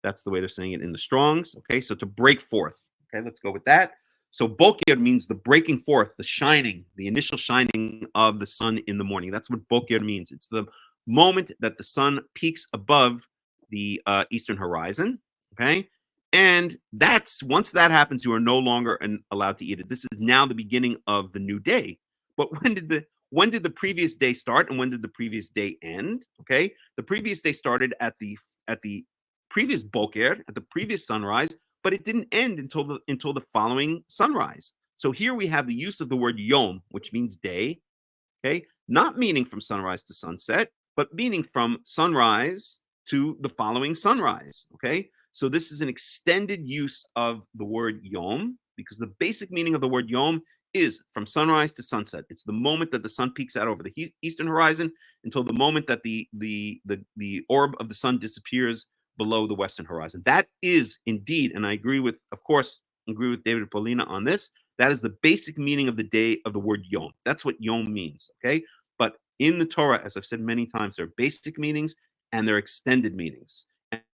That's the way they're saying it in the Strongs, okay? So to break forth, okay? Let's go with that. So boker means the breaking forth, the shining, the initial shining of the sun in the morning. That's what boker means. It's the moment that the sun peaks above the eastern horizon, okay? And once that happens, you are no longer allowed to eat it. This is now the beginning of the new day. But when did the previous day start, and when did the previous day end? Okay, the previous day started at the previous boker, at the previous sunrise, but it didn't end until the following sunrise. So here we have the use of the word yom, which means day. Okay, not meaning from sunrise to sunset, but meaning from sunrise to the following sunrise. Okay, so this is an extended use of the word yom, because the basic meaning of the word yom is from sunrise to sunset. It's the moment that the sun peeks out over the eastern horizon until the moment that the orb of the sun disappears below the western horizon. That is indeed, and I agree with, of course, agree with David Polina on this. That is the basic meaning of the day of the word yom. That's what yom means. Okay, but in the Torah, as I've said many times, there are basic meanings and there are extended meanings.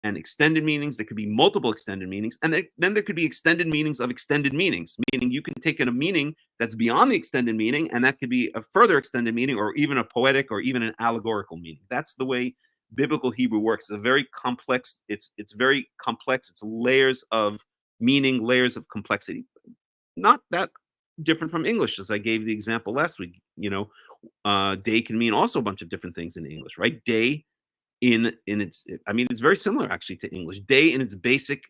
And extended meanings, there could be multiple extended meanings, and then there could be extended meanings of extended meanings, meaning you can take in a meaning that's beyond the extended meaning, and that could be a further extended meaning, or even a poetic, or even an allegorical meaning. That's the way biblical Hebrew works. It's a very complex. It's very complex. It's layers of meaning, layers of complexity. Not that different from English, as I gave the example last week. Day can mean also a bunch of different things in English, right? Day in its, I mean, it's very similar actually to English. Day in its basic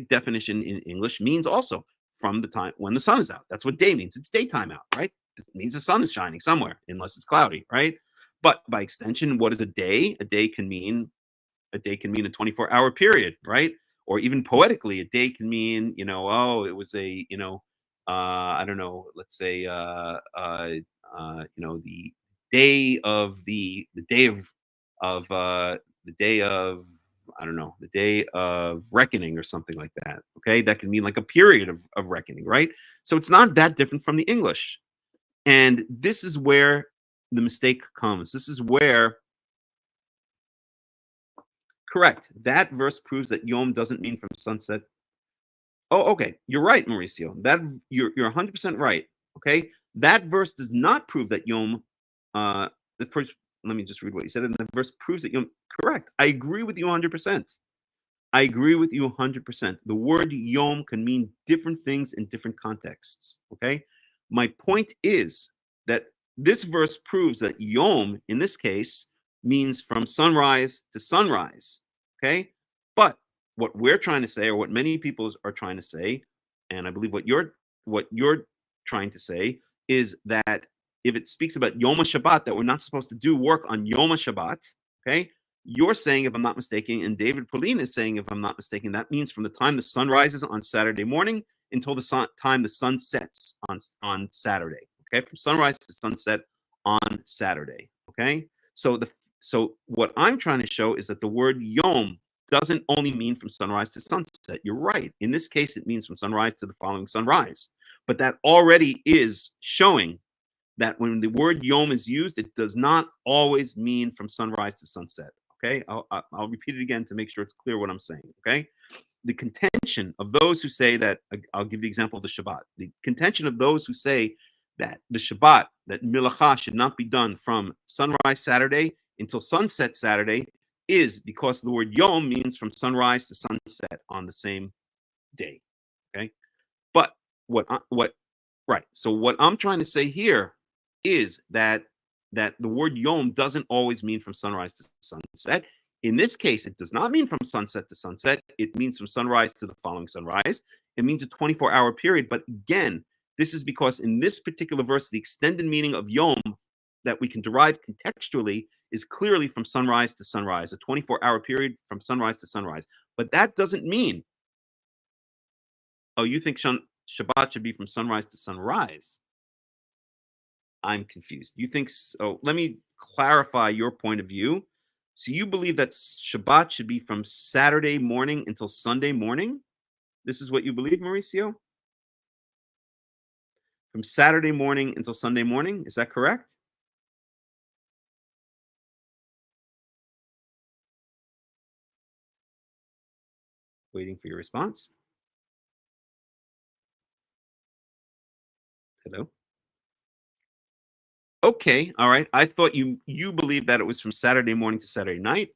definition in English means also from the time when the sun is out. That's what day means. It's daytime out, right? It means the sun is shining somewhere, unless it's cloudy, right? But by extension, what is a day? A day can mean a 24-hour period, right? Or even poetically, a day can mean, it was a, I don't know, let's say, the day of the day of the day of, I don't know, the day of reckoning or something like that. Okay, that can mean like a period of reckoning, right? So it's not that different from the English. And this is where the mistake comes. This is where, correct, that verse proves that Yom doesn't mean from sunset. Oh, okay, you're right, Mauricio. That you're 100% right. Okay, that verse does not prove that Yom. The first, let me just read what you said. And the verse proves that Yom. Correct. I agree with you 100%. I agree with you 100%. The word Yom can mean different things in different contexts. Okay, my point is that this verse proves that Yom, in this case, means from sunrise to sunrise. Okay, but what we're trying to say, or what many people are trying to say, and I believe what you're trying to say, is that if it speaks about Yom HaShabbat, that we're not supposed to do work on Yom HaShabbat, okay? You're saying, if I'm not mistaken, and David Polin is saying, if I'm not mistaken, that means from the time the sun rises on Saturday morning until the time the sun sets on Saturday, okay? From sunrise to sunset on Saturday, okay? So what I'm trying to show is that the word Yom doesn't only mean from sunrise to sunset. You're right. In this case, it means from sunrise to the following sunrise. But that already is showing that when the word Yom is used, it does not always mean from sunrise to sunset. Okay, I'll repeat it again to make sure it's clear what I'm saying. Okay, the contention of those who say that, I'll give the example of the Shabbat. The contention of those who say that the Shabbat, that Milacha should not be done from sunrise Saturday until sunset Saturday, is because the word Yom means from sunrise to sunset on the same day. Okay, but right? So what I'm trying to say here is that the word Yom doesn't always mean from sunrise to sunset. In this case, it does not mean from sunset to sunset. It means from sunrise to the following sunrise. It means a 24-hour period. But again, this is because in this particular verse, the extended meaning of Yom that we can derive contextually is clearly from sunrise to sunrise, a 24-hour period from sunrise to sunrise. But that doesn't mean, oh, you think Shabbat should be from sunrise to sunrise? I'm confused. You think so? Let me clarify your point of view. So you believe that Shabbat should be from Saturday morning until Sunday morning? This is what you believe, Mauricio? From Saturday morning until Sunday morning? Is that correct? Waiting for your response. Hello? Okay, all right. I thought you believed that it was from Saturday morning to Saturday night,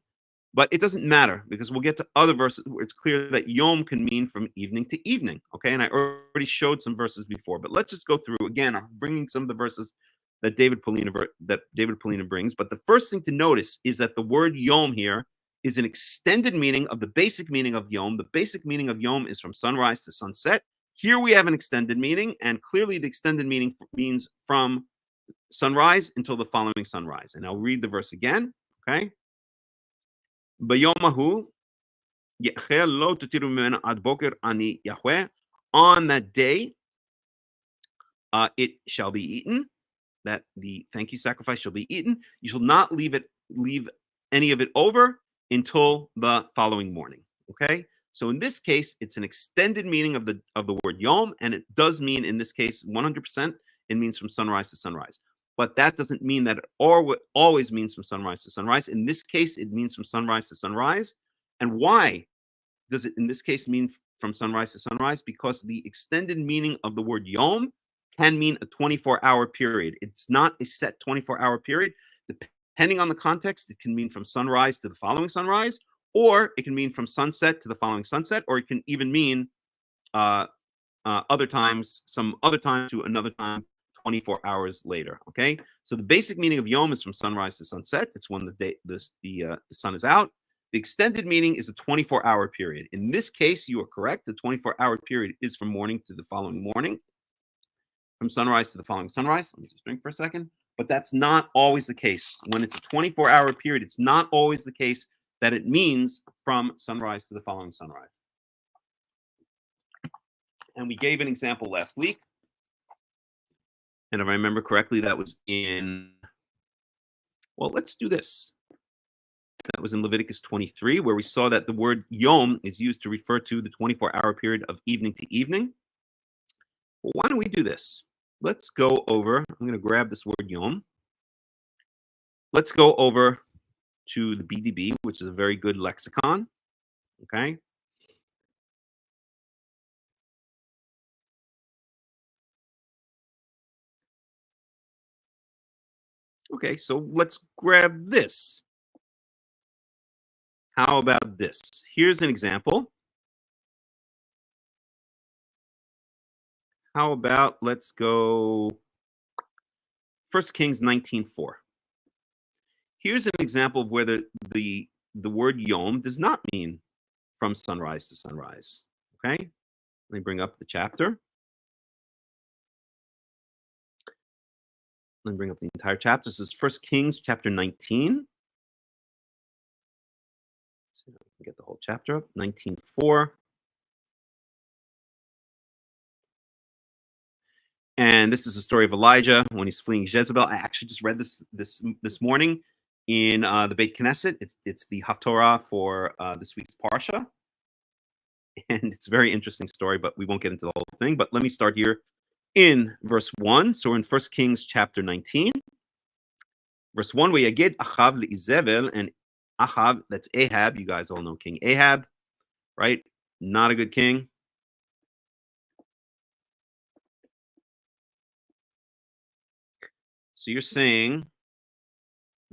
but it doesn't matter because we'll get to other verses where it's clear that Yom can mean from evening to evening. Okay, and I already showed some verses before, but let's just go through again. I'm bringing some of the verses that David Polina brings. But the first thing to notice is that the word Yom here is an extended meaning of the basic meaning of Yom. The basic meaning of Yom is from sunrise to sunset. Here we have an extended meaning, and clearly the extended meaning means from sunrise until the following sunrise. And I'll read the verse again. Okay. Bayomahu lo tutiru mimena ad boker ani Yahweh. On that day, it shall be eaten. That the thank you sacrifice shall be eaten. You shall not leave any of it over until the following morning. Okay. So in this case, it's an extended meaning of the word yom, and it does mean in this case 100%. It means from sunrise to sunrise. But that doesn't mean that it always means from sunrise to sunrise. In this case, it means from sunrise to sunrise. And why does it in this case mean from sunrise to sunrise? Because the extended meaning of the word yom can mean a 24-hour period. It's not a set 24-hour period. Depending on the context, it can mean from sunrise to the following sunrise, or it can mean from sunset to the following sunset, or it can even mean other times, some other time to another time, 24 hours later. Okay, so the basic meaning of yom is from sunrise to sunset. It's when the sun is out. The extended meaning is a 24-hour period. In this case, you are correct. The 24-hour period is from morning to the following morning, from sunrise to the following sunrise. Let me just drink for a second. But that's not always the case. When it's a 24-hour period, it's not always the case that it means from sunrise to the following sunrise. And we gave an example last week. And if I remember correctly, that was in, well, let's do this. That was in Leviticus 23, where we saw that the word yom is used to refer to the 24-hour period of evening to evening. Well, why don't we do this? Let's go over, I'm going to grab this word yom. Let's go over to the BDB, which is a very good lexicon. Okay. Okay, so let's grab this. How about this? Here's an example. How about, let's go 1 Kings 19:4. Here's an example of where the word yom does not mean from sunrise to sunrise. Okay, let me bring up the chapter. Let me bring up the entire chapter. This is 1 Kings chapter 19. So get the whole chapter up. 19:4. And this is the story of Elijah when he's fleeing Jezebel. I actually just read this morning in the Beit Knesset. It's the Haftorah for this week's Parsha. And it's a very interesting story, but we won't get into the whole thing. But let me start here in verse 1. So we're in 1 Kings chapter 19. Verse 1, Vayaged Achav le'Izebel, and Achav, that's Ahab. You guys all know King Ahab, right? Not a good king. So you're saying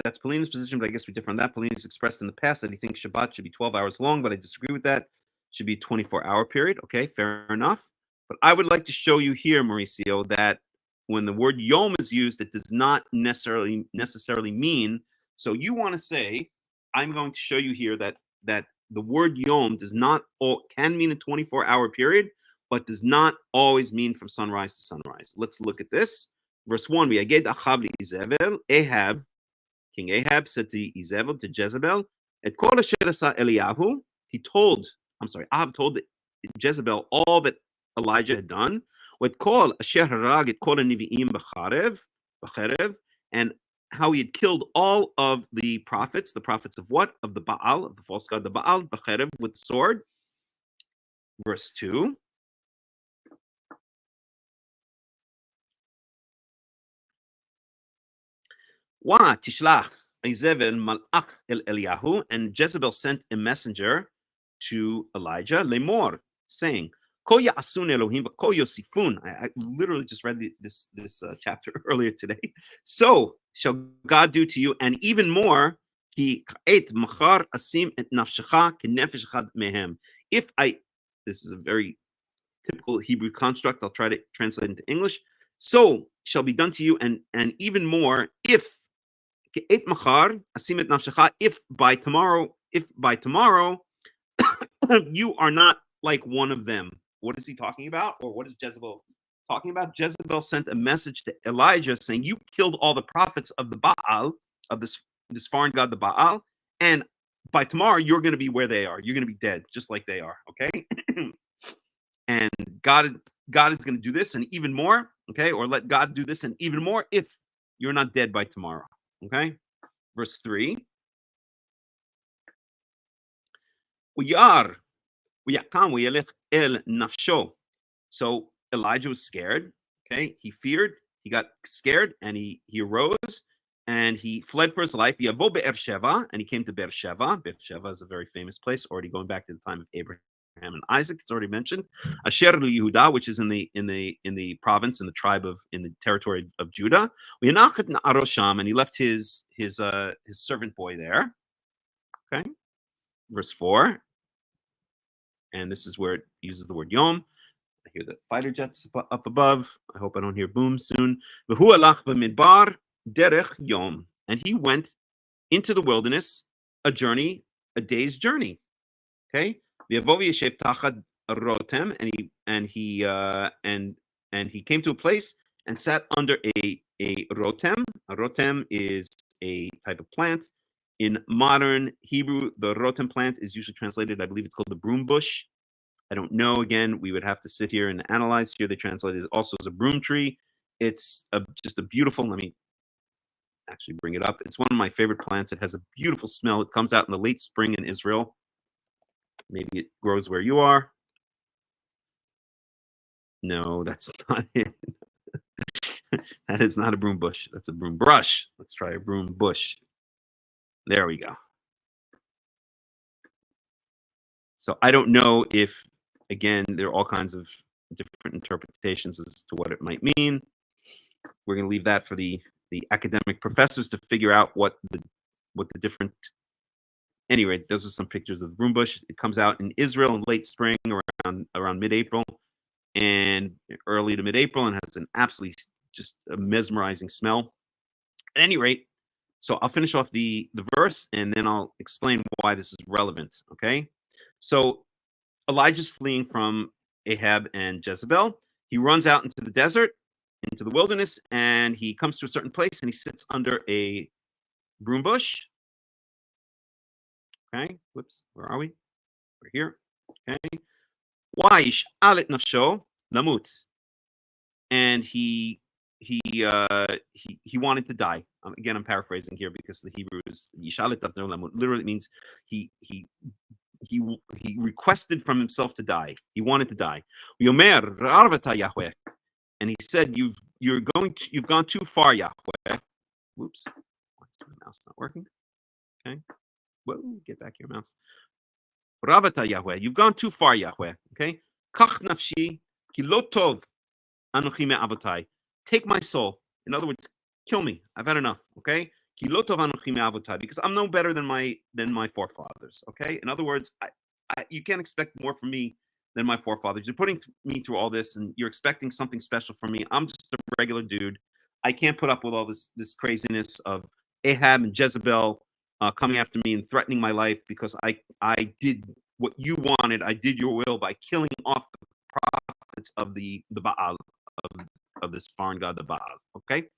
that's Polina's position, but I guess we differ on that. Polina's expressed in the past that he thinks Shabbat should be 12 hours long, but I disagree with that. It should be a 24-hour period. Okay, fair enough. But I would like to show you here, Mauricio, that when the word yom is used, it does not necessarily mean. So you want to say, I'm going to show you here that the word yom does not can mean a 24-hour period, but does not always mean from sunrise to sunrise. Let's look at this. Verse 1, V'yaged Achav le'Izebel, Ahab, King Ahab said to Izebel, to Jezebel, Et kol asher asa Eliyahu, Ahab told Jezebel all that Elijah had done, with kol asher harag et kol nevi'im b'cherev, and how he had killed all of the prophets of what? Of the Baal, of the false god, the Baal, b'cherev, with the sword. Verse 2. Wa tishlach Izebel malach el Eliyahu, and Jezebel sent a messenger to Elijah, lemor, saying, Ko ya'asun Elohim v'ko yosifun. I literally just read this chapter earlier today. So shall God do to you, and even more, ki ka'et machar asim et nafshecha kenefesh echad mehem. This is a very typical Hebrew construct. I'll try to translate into English. So shall be done to you, and even more, if by tomorrow you are not like one of them. What is he talking about? Or what is Jezebel talking about Jezebel sent a message to Elijah saying, you killed all the prophets of the Baal, of this foreign god, the Baal, and by tomorrow you're going to be where they are. You're going to be dead, just like they are, okay? And God is going to do this and even more, okay? Or let God do this and even more if you're not dead by tomorrow, okay? Verse 3. So Elijah was scared, okay? He feared, he got scared, and he arose, and he fled for his life. Yavo Be'ersheva, and he came to Beersheba. Beersheba is a very famous place, already going back to the time of Abraham and Isaac. It's already mentioned. Asher Yehuda, which is in the province, in the tribe of, in the territory of Judah. And he left his servant boy there. Okay, verse 4, and this is where it uses the word Yom. I hear the fighter jets up above. I hope I don't hear boom soon. V'hu alach b'midbar derech Yom, and he went into the wilderness, a day's journey. Okay, v'yavo v'yeshev tachad rotem, and he came to a place and sat under a rotem. A rotem is a type of plant. In modern Hebrew, the rotem plant is usually translated, I believe it's called the broom bush. I don't know. Again, we would have to sit here and analyze. Here they translate it also as a broom tree. It's just a beautiful, let me actually bring it up. It's one of my favorite plants. It has a beautiful smell. It comes out in the late spring in Israel. Maybe it grows where you are. No, that's not it. That is not a broom bush. That's a broom brush. Let's try a broom bush. There we go. So I don't know if, again, there are all kinds of different interpretations as to what it might mean. We're going to leave that for the academic professors to figure out what the different. Anyway, those are some pictures of the broom bush. It comes out in Israel in late spring, around mid-April, and early to mid-April, and has an absolutely just a mesmerizing smell. At any rate, so I'll finish off the verse, and then I'll explain why this is relevant. Okay, so Elijah's fleeing from Ahab and Jezebel. He runs out into the desert, into the wilderness, and he comes to a certain place, and he sits under a broom bush. Okay, whoops, where are we? We're here. Okay, Waish alet nafsho namut, and he wanted to die. Again, I'm paraphrasing here because the Hebrew is yishalet nafsho namut. Literally, it means he requested from himself to die. He wanted to die. Yomer ra'arvata Yahweh, and he said, "You've gone too far, Yahweh." Whoops, why is my mouse not working? Okay, whoa, get back your mouse. Ravata Yahweh, you've gone too far, Yahweh. Okay, kach nafshi ki lo tov anochi me'avotai. Take my soul. In other words, kill me. I've had enough. Okay, ki lo tov anochi me'avotai, because I'm no better than my forefathers. Okay, in other words, you can't expect more from me than my forefathers. You're putting me through all this, and you're expecting something special from me. I'm just a regular dude. I can't put up with all this craziness of Ahab and Jezebel coming after me and threatening my life, because I did what you wanted. I did your will by killing off the prophets of the Baal, of this foreign god, the Baal. Okay.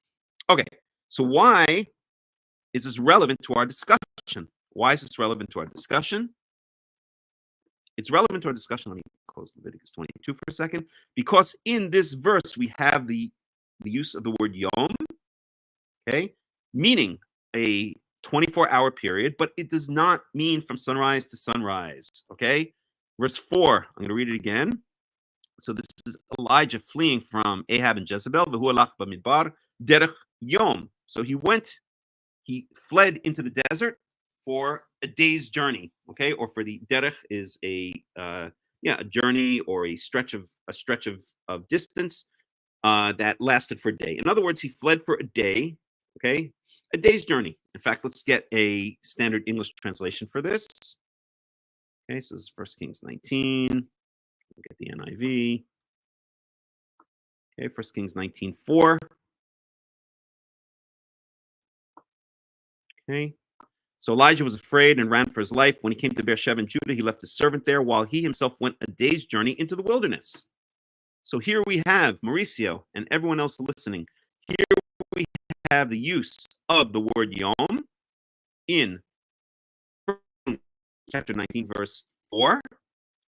So why is this relevant to our discussion? Why is this relevant to our discussion? It's relevant to our discussion. Let me close Leviticus 22 for a second, because in this verse we have the use of the word yom, okay, meaning a 24-hour period, but it does not mean from sunrise to sunrise. Okay, verse 4. I'm going to read it again. So this is Elijah fleeing from Ahab and Jezebel. V'hu alach b'midbar derech yom. So he fled into the desert for a day's journey. Okay, or for the derech is a journey or a stretch of distance that lasted for a day. In other words, he fled for a day. Okay, a day's journey. In fact, let's get a standard English translation for this. Okay, so this is 1 Kings 19. We'll get the NIV. Okay, 1 Kings 19:4. Okay, so Elijah was afraid and ran for his life. When he came to Beersheba in Judah, he left his servant there while he himself went a day's journey into the wilderness. So here we have Mauricio and everyone else listening. Here we have the use of the word Yom in chapter 19, verse 4.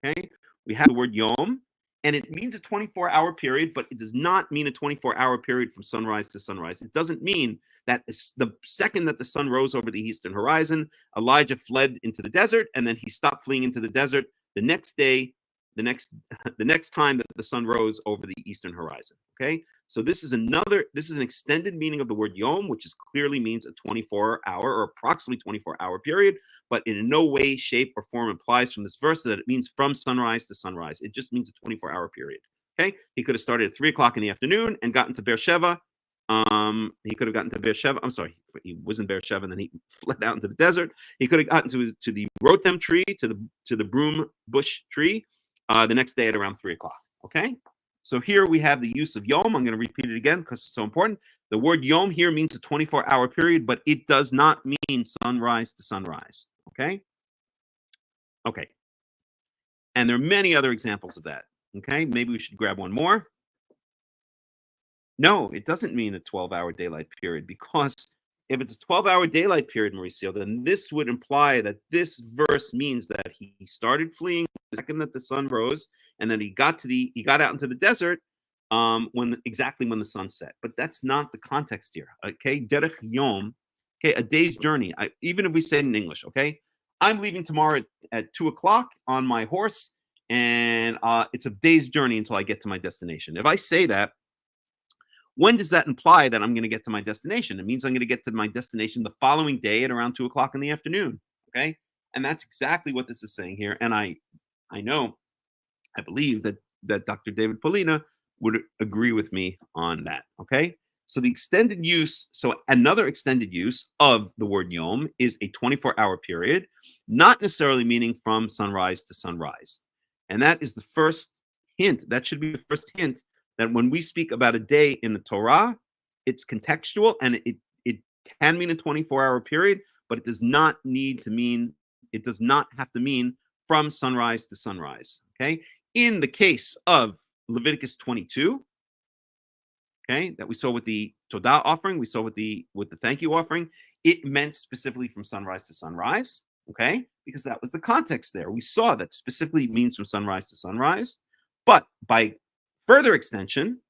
Okay, we have the word Yom, and it means a 24-hour period, but it does not mean a 24-hour period from sunrise to sunrise. It doesn't mean that the second that the sun rose over the eastern horizon, Elijah fled into the desert, and then he stopped fleeing into the desert the next day, the next time that the sun rose over the eastern horizon. Okay, so this is an extended meaning of the word Yom, which clearly means a 24-hour or approximately 24-hour period, but in no way, shape, or form implies from this verse that it means from sunrise to sunrise. It just means a 24-hour period. Okay, he could have started at 3 o'clock in the afternoon and gotten to Beersheba. He could have gotten to Beersheba. I'm sorry, he was in Beersheba, and then he fled out into the desert. He could have gotten to the rotem tree, to the broom bush tree, the next day at around 3 o'clock. Okay, so here we have the use of Yom. I'm going to repeat it again because it's so important. The word Yom here means a 24-hour period, but it does not mean sunrise to sunrise. Okay. Okay. And there are many other examples of that. Okay. Maybe we should grab one more. No, it doesn't mean a 12-hour daylight period, because if it's a 12-hour daylight period, Mauricio, then this would imply that this verse means that he started fleeing the second that the sun rose, and then he got out into the desert exactly when the sun set. But that's not the context here. Okay, derech yom, okay, a day's journey. Even if we say it in English, okay, I'm leaving tomorrow at 2 o'clock on my horse, and it's a day's journey until I get to my destination. If I say that, when does that imply that I'm going to get to my destination? It means I'm going to get to my destination the following day at around 2 o'clock in the afternoon. Okay, and that's exactly what this is saying here. And I believe that Dr. David Polina would agree with me on that. Okay, so another extended use of the word Yom is a 24-hour period, not necessarily meaning from sunrise to sunrise. And that is the first hint. That should be the first hint that when we speak about a day in the Torah, it's contextual, and it can mean a 24-hour period, but it does not have to mean from sunrise to sunrise. Okay. In the case of Leviticus 22, okay, that we saw with the Todah offering, we saw with the thank you offering, it meant specifically from sunrise to sunrise. Okay, because that was the context there. We saw that specifically means from sunrise to sunrise, but by further extension,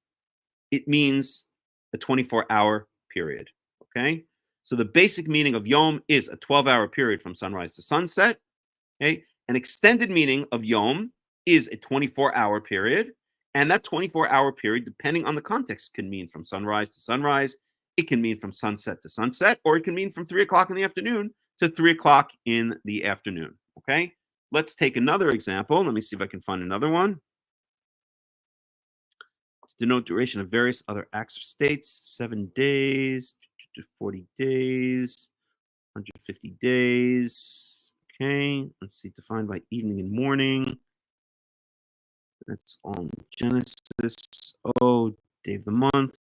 it means a 24-hour period. Okay, so the basic meaning of Yom is a 12-hour period from sunrise to sunset. Okay, an extended meaning of Yom is a 24-hour period, and that 24-hour period, depending on the context, can mean from sunrise to sunrise. It can mean from sunset to sunset, or it can mean from 3 o'clock in the afternoon to 3 o'clock in the afternoon. Okay, let's take another example. Let me see if I can find another one. Denote duration of various other acts or states: 7 days, 40 days, 150 days. Okay, let's see, defined by evening and morning. That's all in Genesis. Oh, day of the month.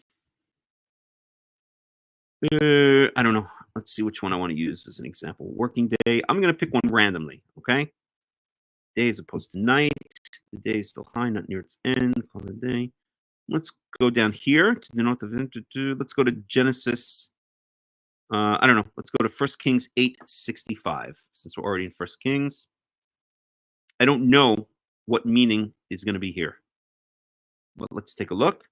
I don't know. Let's see which one I want to use as an example. Working day. I'm going to pick one randomly. Okay. Day as opposed to night. The day is still high, not near its end. Call it a day. Let's go down here to denote the. Let's go to Genesis. I don't know. Let's go to 1 Kings 8:65, since we're already in 1 Kings. I don't know what meaning is going to be here, but let's take a look.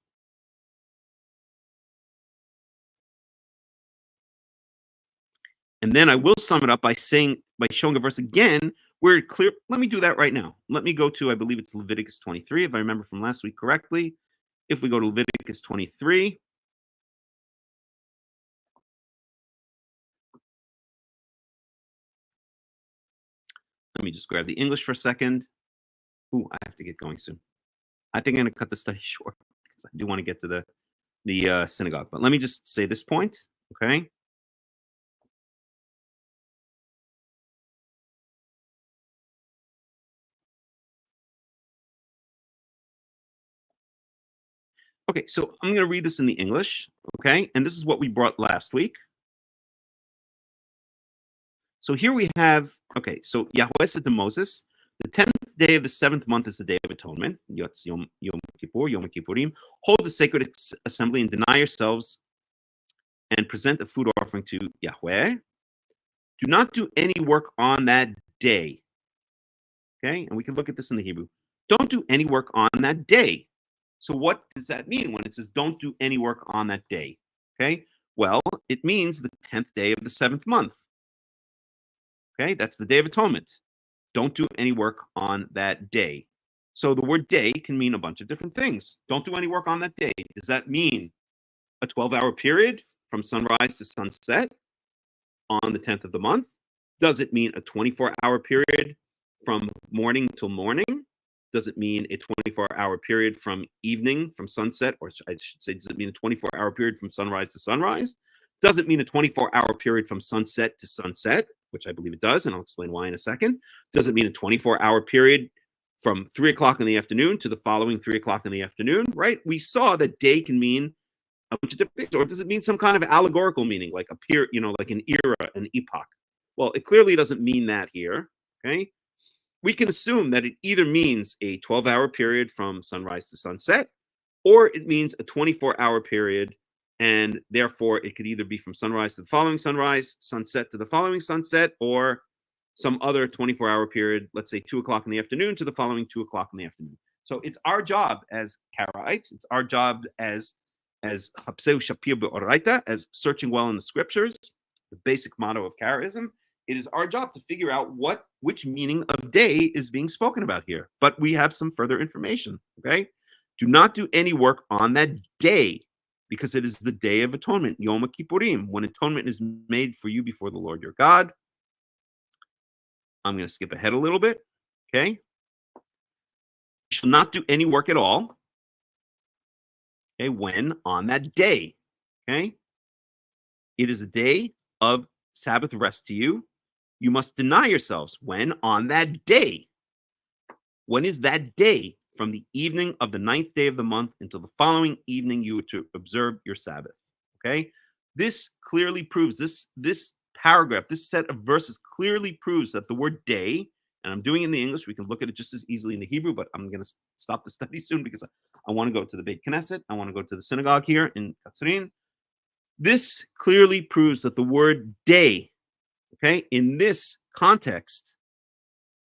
And then I will sum it up by showing a verse again where it clear. Let me do that right now. Let me go to, I believe it's Leviticus 23, if I remember from last week correctly. If we go to Leviticus 23, let me just grab the English for a second. Ooh, I have to get going soon. I think I'm going to cut the study short because I do want to get to the synagogue. But let me just say this point, okay? Okay, so I'm going to read this in the English, okay? And this is what we brought last week. So here we have, okay, so Yahweh said to Moses, the 10th day of the 7th month is the Day of Atonement. Yotz Yom Kippur, Yom HaKippurim. Hold a sacred assembly and deny yourselves and present a food offering to Yahweh. Do not do any work on that day. Okay, and we can look at this in the Hebrew. Don't do any work on that day. So what does that mean when it says don't do any work on that day? Okay, well, it means the 10th day of the 7th month. Okay, that's the Day of Atonement. Don't do any work on that day. So the word day can mean a bunch of different things. Don't do any work on that day. Does that mean a 12-hour period from sunrise to sunset on the 10th of the month? Does it mean a 24-hour period from morning till morning? Does it mean a 24-hour period from evening, from sunset? Or I should say, does it mean a 24-hour period from sunrise to sunrise? Does it mean a 24-hour period from sunset to sunset, which I believe it does, and I'll explain why in a second? Does it mean a 24-hour period from 3 o'clock in the afternoon to the following 3 o'clock in the afternoon, right? We saw that day can mean a bunch of different things. Or does it mean some kind of allegorical meaning, like a period, like an era, an epoch? Well, it clearly doesn't mean that here, okay? We can assume that it either means a 12-hour period from sunrise to sunset, or it means a 24-hour period, and therefore it could either be from sunrise to the following sunrise, sunset to the following sunset, or some other 24-hour period, let's say 2 o'clock in the afternoon to the following 2 o'clock in the afternoon. So it's our job as Karaites, it's our job as Chapseu Shapir Be'oraita, as searching well in the scriptures, the basic motto of Karaism. It is our job to figure out which meaning of day is being spoken about here. But we have some further information, okay? Do not do any work on that day, because it is the Day of Atonement, Yom HaKippurim, when atonement is made for you before the Lord your God. I'm going to skip ahead a little bit, okay? You shall not do any work at all, okay, when on that day, okay? It is a day of Sabbath rest to you. You must deny yourselves when on that day. When is that day? From the evening of the 9th day of the month until the following evening you are to observe your Sabbath. Okay? This clearly proves, this paragraph, this set of verses clearly proves that the word day, and I'm doing it in the English, we can look at it just as easily in the Hebrew, but I'm going to stop the study soon because I want to go to the Beit Knesset. I want to go to the synagogue here in Katzrin. This clearly proves that the word day, okay, in this context,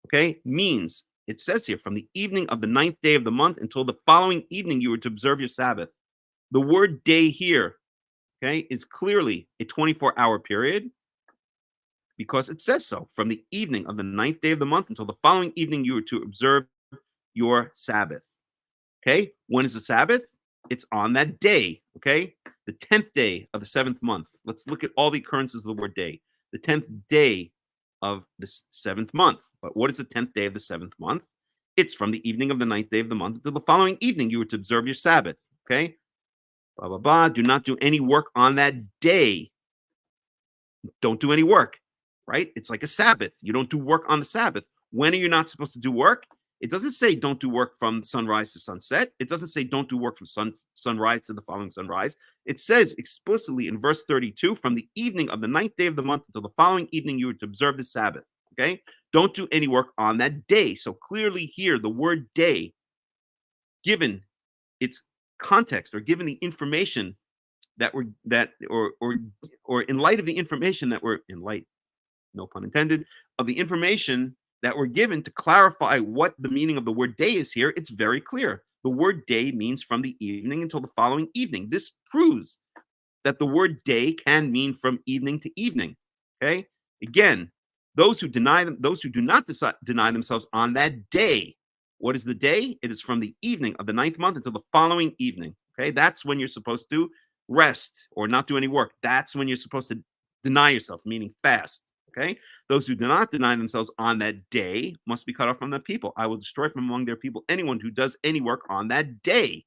okay, means, it says here, from the evening of the 9th day of the month until the following evening you were to observe your Sabbath. The word day here, okay, is clearly a 24-hour period because it says so. From the evening of the 9th day of the month until the following evening you were to observe your Sabbath. Okay, when is the Sabbath? It's on that day, okay? The 10th day of the 7th month. Let's look at all the occurrences of the word day. The 10th day of this 7th month. But what is the 10th day of the 7th month? It's from the evening of the 9th day of the month until the following evening you were to observe your Sabbath, okay? Blah, blah, blah. Do not do any work on that day. Don't do any work, right? It's like a Sabbath. You don't do work on the Sabbath. When are you not supposed to do work? It doesn't say don't do work from sunrise to sunset. It doesn't say don't do work from sunrise to the following sunrise. It says explicitly in verse 32, from the evening of the 9th day of the month until the following evening you were to observe the Sabbath, okay? Don't do any work on that day. So clearly here, the word day, given its context or given the information or in light of the information that we're, in light, no pun intended, of the information that were given to clarify what the meaning of the word day is here, it's very clear. The word day means from the evening until the following evening. This proves that the word day can mean from evening to evening. Okay? Again, those who do not deny themselves on that day. What is the day? It is from the evening of the 9th month until the following evening. Okay? That's when you're supposed to rest or not do any work. That's when you're supposed to deny yourself, meaning fast. Okay? Those who do not deny themselves on that day must be cut off from the people. I will destroy from among their people anyone who does any work on that day.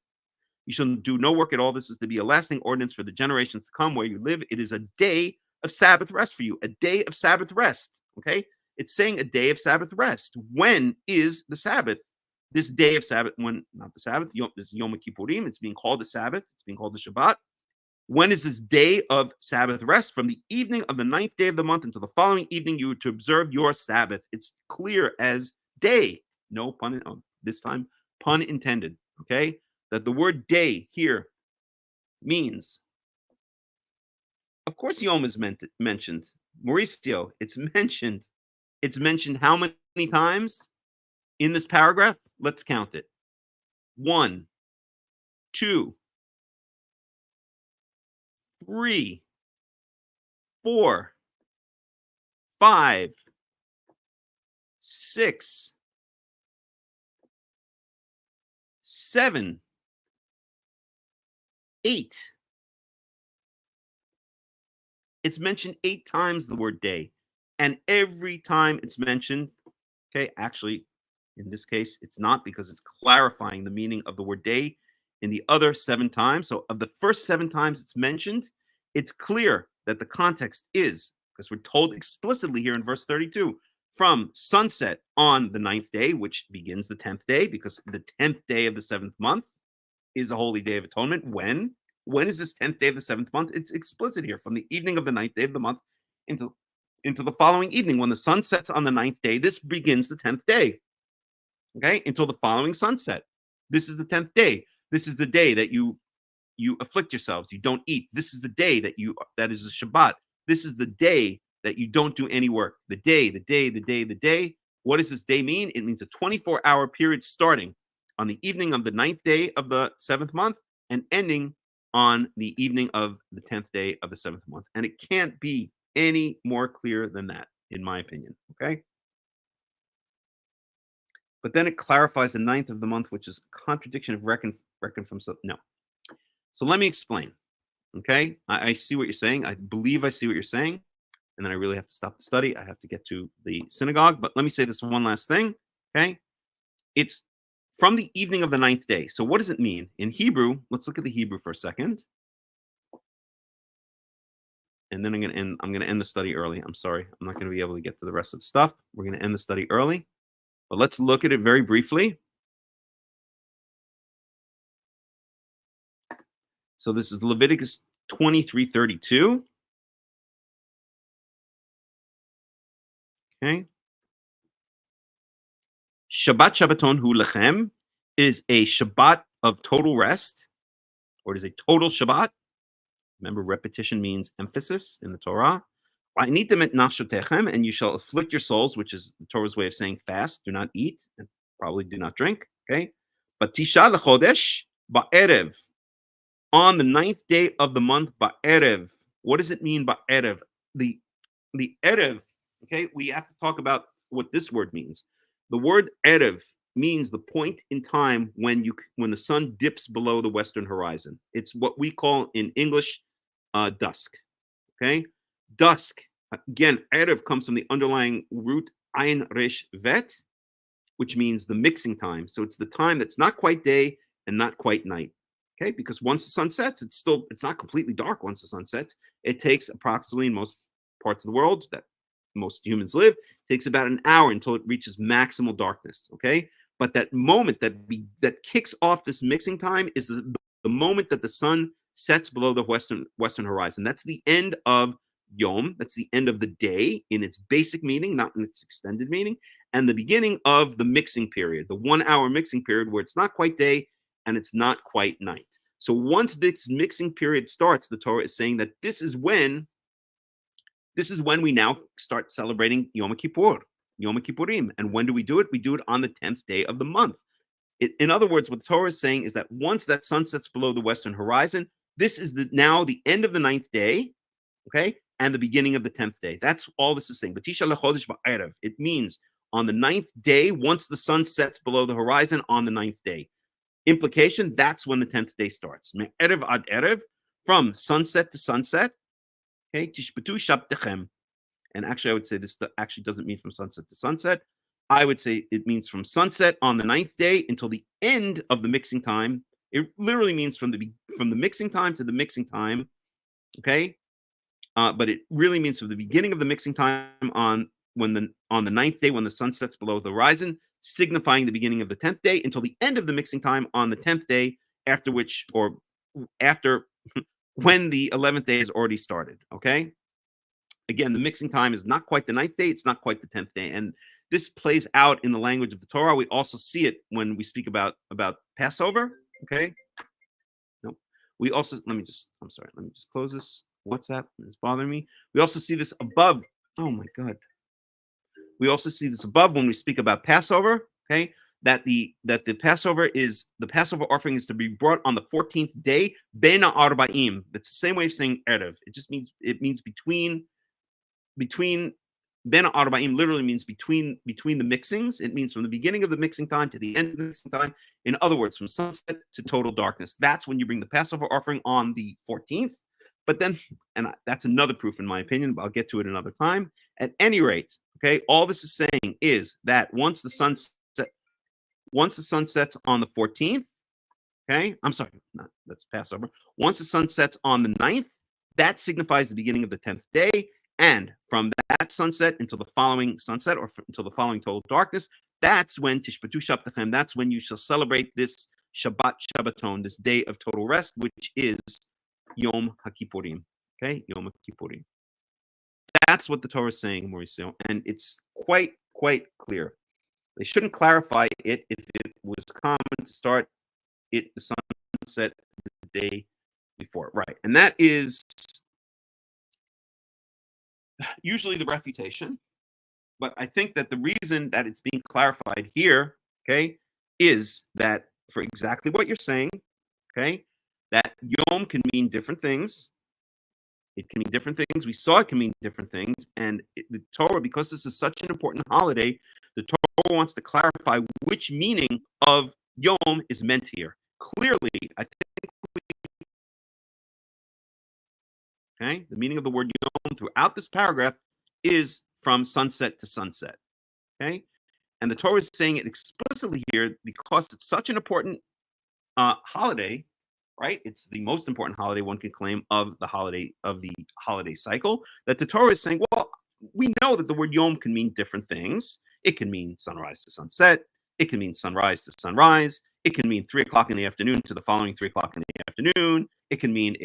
You shall do no work at all. This is to be a lasting ordinance for the generations to come where you live. It is a day of Sabbath rest for you, a day of Sabbath rest. Okay? It's saying a day of Sabbath rest. When is the Sabbath? This day of Sabbath, when, not the Sabbath, this is Yom HaKippurim. It's being called the Sabbath. It's being called the Shabbat. When is this day of Sabbath rest? From the evening of the 9th day of the month until the following evening you were to observe your Sabbath. It's clear as day. No pun, this time, pun intended, okay? That the word day here means, of course, Yom is mentioned. Mauricio, it's mentioned. It's mentioned how many times in this paragraph? Let's count it. 1, 2, 3, 4, 5, 6, 7, 8. It's mentioned 8 times, the word day. And every time it's mentioned, okay, actually, in this case, it's not, because it's clarifying the meaning of the word day in the other 7 times. So of the first 7 times it's mentioned, it's clear that the context is, because we're told explicitly here in verse 32, from sunset on the 9th day, which begins the 10th day, because the 10th day of the 7th month is a holy day of atonement. When is this 10th day of the 7th month? It's explicit here, from the evening of the 9th day of the month into the following evening. When the sun sets on the 9th day, this begins the 10th day. Okay, until the following sunset. This is the 10th day. This is the day that you afflict yourselves. You don't eat. This is the day that is a Shabbat. This is the day that you don't do any work. The day. What does this day mean? It means a 24-hour period starting on the evening of the 9th day of the 7th month and ending on the evening of the 10th day of the 7th month. And it can't be any more clear than that, in my opinion. Okay. But then it clarifies the 9th of the month, which is contradiction of reckon from no. So let me explain. Okay, I see what you're saying. I believe I see what you're saying, and then I really have to stop the study. I have to get to the synagogue. But let me say this one last thing. Okay, it's from the evening of the 9th day. So what does it mean in Hebrew? Let's look at the Hebrew for a second, and then I'm gonna end the study early. I'm sorry, I'm not gonna be able to get to the rest of the stuff. We're gonna end the study early. But let's look at it very briefly. So this is Leviticus 23:32. Okay. Shabbat Shabbaton hu lechem is a Shabbat of total rest, or it is a total Shabbat. Remember, repetition means emphasis in the Torah. Va'anitem et nafshotechem, and you shall afflict your souls, which is the Torah's way of saying fast, do not eat, and probably do not drink. Okay. But Tisha lechodesh ba'erev, on the 9th day of the month, ba'erev. What does it mean ba'erev? The erev, okay, we have to talk about what this word means. The word erev means the point in time when the sun dips below the western horizon. It's what we call in English dusk. Okay, dusk. Again, erev comes from the underlying root ayin resh vet, which means the mixing time. So it's the time that's not quite day and not quite night. Okay, because once the sun sets, it's not completely dark. Once the sun sets, it takes approximately, in most parts of the world that most humans live, takes about an hour until it reaches maximal darkness. Okay, but that moment that kicks off this mixing time is the moment that the sun sets below the western horizon. That's the end of Yom. That's the end of the day in its basic meaning, not in its extended meaning, and the beginning of the mixing period, the 1 hour mixing period where it's not quite day and it's not quite night. So once this mixing period starts, the Torah is saying that this is when we now start celebrating Yom HaKippurim. And when do we do it? We do it on the 10th day of the month. In other words, what the Torah is saying is that once that sun sets below the western horizon, this is now the end of the 9th day, okay, and the beginning of the 10th day. That's all this is saying. It means on the 9th day, once the sun sets below the horizon on the 9th day. Implication, that's when the 10th day starts. Erev ad erev, from sunset to sunset. Okay, tishbatu shabtechem. And actually, I would say this actually doesn't mean from sunset to sunset. I would say it means from sunset on the 9th day until the end of the mixing time. It literally means from the mixing time to the mixing time. Okay, but it really means from the beginning of the mixing time on the 9th day when the sun sets below the horizon, signifying the beginning of the 10th day, until the end of the mixing time on the 10th day, after when the 11th day has already started. Okay, again, the mixing time is not quite the 9th day, it's not quite the 10th day, and This plays out in the language of the Torah. We also see it when we speak about Passover. Okay. No, we also let me just close this WhatsApp. It's bothering me. We also see this above. Oh my God. We also see this above when we speak about Passover. Okay, that the Passover offering is to be brought on the 14th day. Ben Arba'im. That's the same way of saying erev. It means between. Ben Arba'im literally means between the mixings. It means from the beginning of the mixing time to the end of the mixing time. In other words, from sunset to total darkness. That's when you bring the Passover offering on the 14th. But then, and that's another proof in my opinion, but I'll get to it another time. At any rate, okay, all this is saying is that once the sun sets on the 14th, okay, I'm sorry, that's Passover. Once the sun sets on the 9th, that signifies the beginning of the 10th day. And from that sunset until the following sunset, or until the following total darkness, that's when Tishbatu Shabtachem, that's when you shall celebrate this Shabbaton, this day of total rest, which is Yom HaKippurim. Okay, Yom HaKippurim. That's what the Torah is saying, Mauricio, and it's quite clear. They shouldn't clarify it if it was common to start it the sunset the day before, right? And that is usually the refutation, but I think that the reason that it's being clarified here, okay, is that for exactly what you're saying, okay, that Yom can mean different things. It can mean different things. We saw it can mean different things. And the Torah, because this is such an important holiday, the Torah wants to clarify which meaning of Yom is meant here. Clearly, I think, okay, the meaning of the word Yom throughout this paragraph is from sunset to sunset. Okay, and the Torah is saying it explicitly here because it's such an important holiday, right? It's the most important holiday one can claim of the holiday cycle. That the Torah is saying, well, we know that the word Yom can mean different things. It can mean sunrise to sunset. It can mean sunrise to sunrise. It can mean 3 o'clock in the afternoon to the following 3 o'clock in the afternoon. It can mean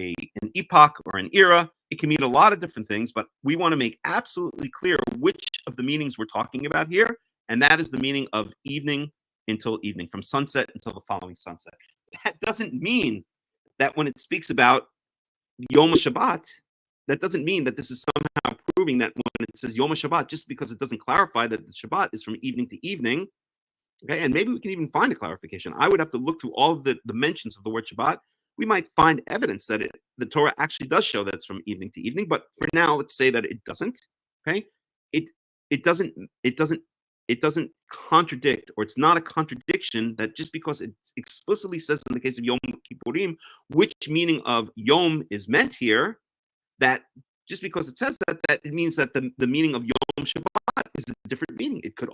an epoch or an era. It can mean a lot of different things, but we want to make absolutely clear which of the meanings we're talking about here, and that is the meaning of evening until evening, from sunset until the following sunset. That doesn't mean that when it speaks about Yom HaShabbat, that doesn't mean that this is somehow proving that when it says Yom HaShabbat, just because it doesn't clarify that the Shabbat is from evening to evening, okay, and maybe we can even find a clarification. I would have to look through all of the mentions of the word Shabbat. We might find evidence that the Torah actually does show that it's from evening to evening, but for now, let's say that it doesn't. Okay, it doesn't contradict, or it's not a contradiction that just because it explicitly says in the case of Yom Kippurim which meaning of Yom is meant here, that just because it says that it means that the meaning of Yom Shabbat is a different meaning. It could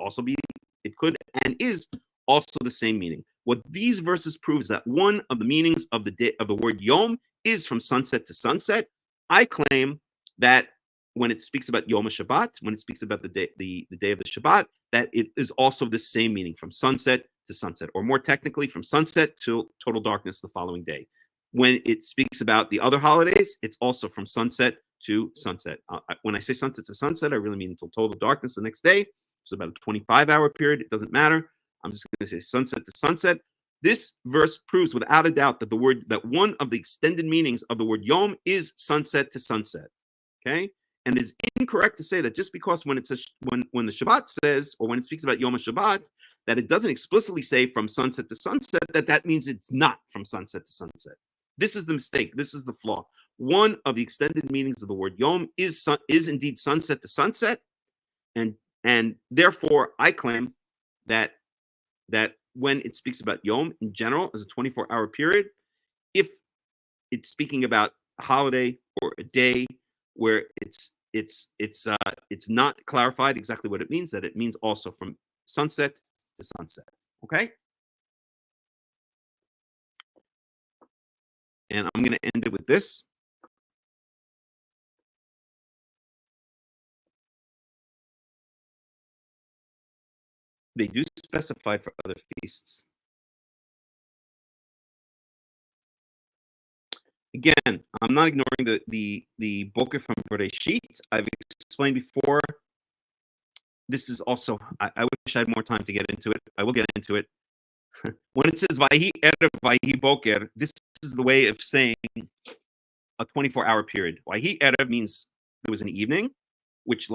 and is also the same meaning. What these verses prove is that one of the meanings of the day, of the word Yom, is from sunset to sunset. I claim that when it speaks about Yom HaShabbat, when it speaks about the day of the Shabbat, that it is also the same meaning, from sunset to sunset, or more technically, from sunset to total darkness the following day. When it speaks about the other holidays, it's also from sunset to sunset. When I say sunset to sunset, I really mean until total darkness the next day. It's about a 25-hour period. It doesn't matter. I'm just going to say sunset to sunset. This verse proves without a doubt that one of the extended meanings of the word Yom is sunset to sunset. Okay, and it's incorrect to say that just because when it says when the Shabbat says, or when it speaks about Yom HaShabbat, that it doesn't explicitly say from sunset to sunset, that means it's not from sunset to sunset. This is the mistake. This is the flaw. One of the extended meanings of the word Yom is indeed sunset to sunset, and therefore I claim that when it speaks about Yom in general as a 24-hour period, if it's speaking about a holiday or a day where it's not clarified exactly what it means, that it means also from sunset to sunset. Okay? And I'm going to end it with this. They do specify for other feasts. Again, I'm not ignoring the Boker from Bereshit. I've explained before this is also, I wish I had more time to get into it. I will get into it. When it says Vayhi Erev, Vayhi Boker, this is the way of saying a 24-hour period. Vayhi Erev means there was an evening, which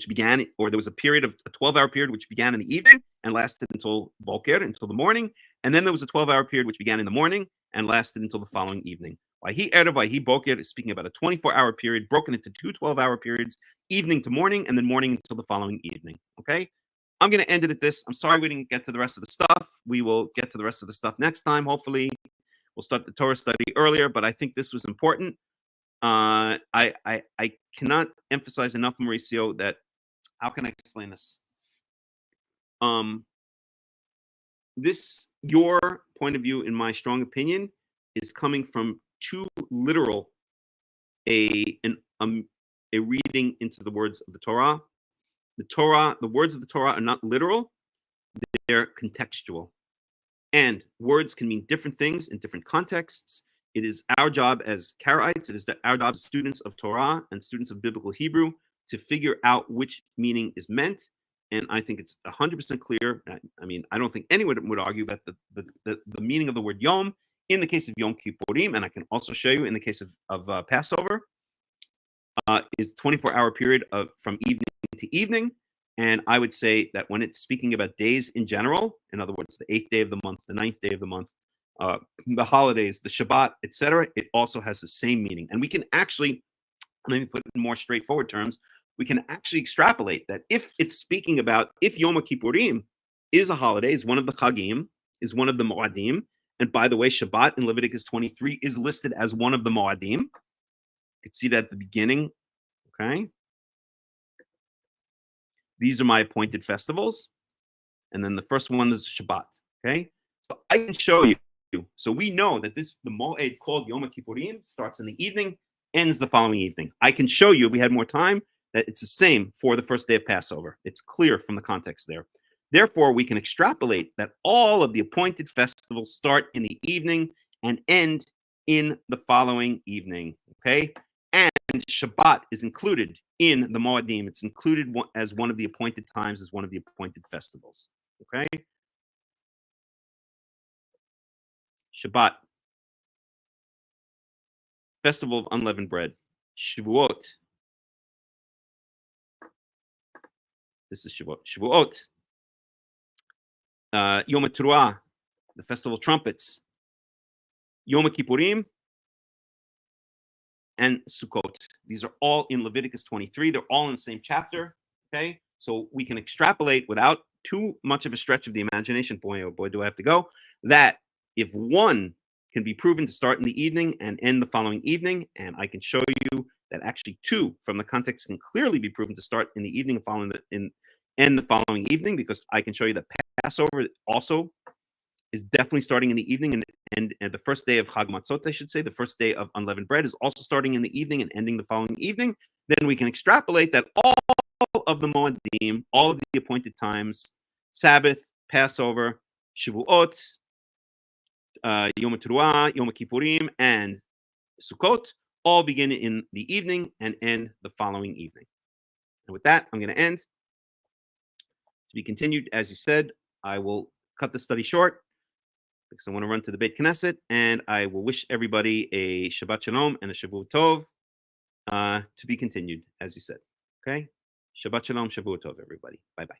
began, or there was a period of a 12-hour period which began in the evening and lasted until Boker, until the morning. And then there was a 12-hour period which began in the morning and lasted until the following evening. Vayhi Erev, Vayhi Boker is speaking about a 24-hour period broken into two 12-hour periods, evening to morning, and then morning until the following evening. Okay? I'm going to end it at this. I'm sorry we didn't get to the rest of the stuff. We will get to the rest of the stuff next time, hopefully. We'll start the Torah study earlier, but I think this was important. I cannot emphasize enough, Mauricio, that how can I explain this? Your point of view, in my strong opinion, is coming from too literal a reading into the words of the Torah. The words of the Torah are not literal, they're contextual. And words can mean different things in different contexts. It is our job as Karaites, it is our job as students of Torah and students of biblical Hebrew to figure out which meaning is meant. And I think it's 100% clear. I mean, I don't think anyone would argue about the meaning of the word Yom in the case of Yom Kippurim, and I can also show you in the case of Passover, is 24-hour period from evening to evening. And I would say that when it's speaking about days in general, in other words, the 8th day of the month, the 9th day of the month, the holidays, the Shabbat, etc., it also has the same meaning. And we can actually, let me put it in more straightforward terms, we can actually extrapolate that if it's speaking about, if Yom HaKippurim is a holiday, is one of the Chagim, is one of the Moadim, and by the way, Shabbat in Leviticus 23 is listed as one of the Moadim. You can see that at the beginning, okay? These are my appointed festivals. And then the first one is Shabbat, okay? So I can show you. So we know that the Moed called Yom HaKippurim starts in the evening, ends the following evening. I can show you, if we had more time, that it's the same for the first day of Passover. It's clear from the context there. Therefore, we can extrapolate that all of the appointed festivals start in the evening and end in the following evening, okay? And Shabbat is included in the Moedim. It's included as one of the appointed times, as one of the appointed festivals, okay? Shabbat, Festival of Unleavened Bread. Shavuot. This is Shavuot. Shavuot. Yom HaTeruah, the Festival of Trumpets. Yom HaKippurim, and Sukkot. These are all in Leviticus 23. They're all in the same chapter, okay? So we can extrapolate without too much of a stretch of the imagination, boy, oh boy, do I have to go, that if one can be proven to start in the evening and end the following evening, and I can show you that actually two from the context can clearly be proven to start in the evening and end the following evening, because I can show you that Passover also is definitely starting in the evening, and the first day of Chag Matzot, I should say, the first day of unleavened bread is also starting in the evening and ending the following evening. Then we can extrapolate that all of the Moedim, all of the appointed times, Sabbath, Passover, Shavuot, Yom HaTeruah, Yom HaKippurim, and Sukkot, all begin in the evening and end the following evening. And with that, I'm going to end. To be continued, as you said, I will cut the study short because I want to run to the Beit Knesset, and I will wish everybody a Shabbat Shalom and a Shavuot Tov, to be continued, as you said. Okay? Shabbat Shalom, Shavuot Tov, everybody. Bye-bye.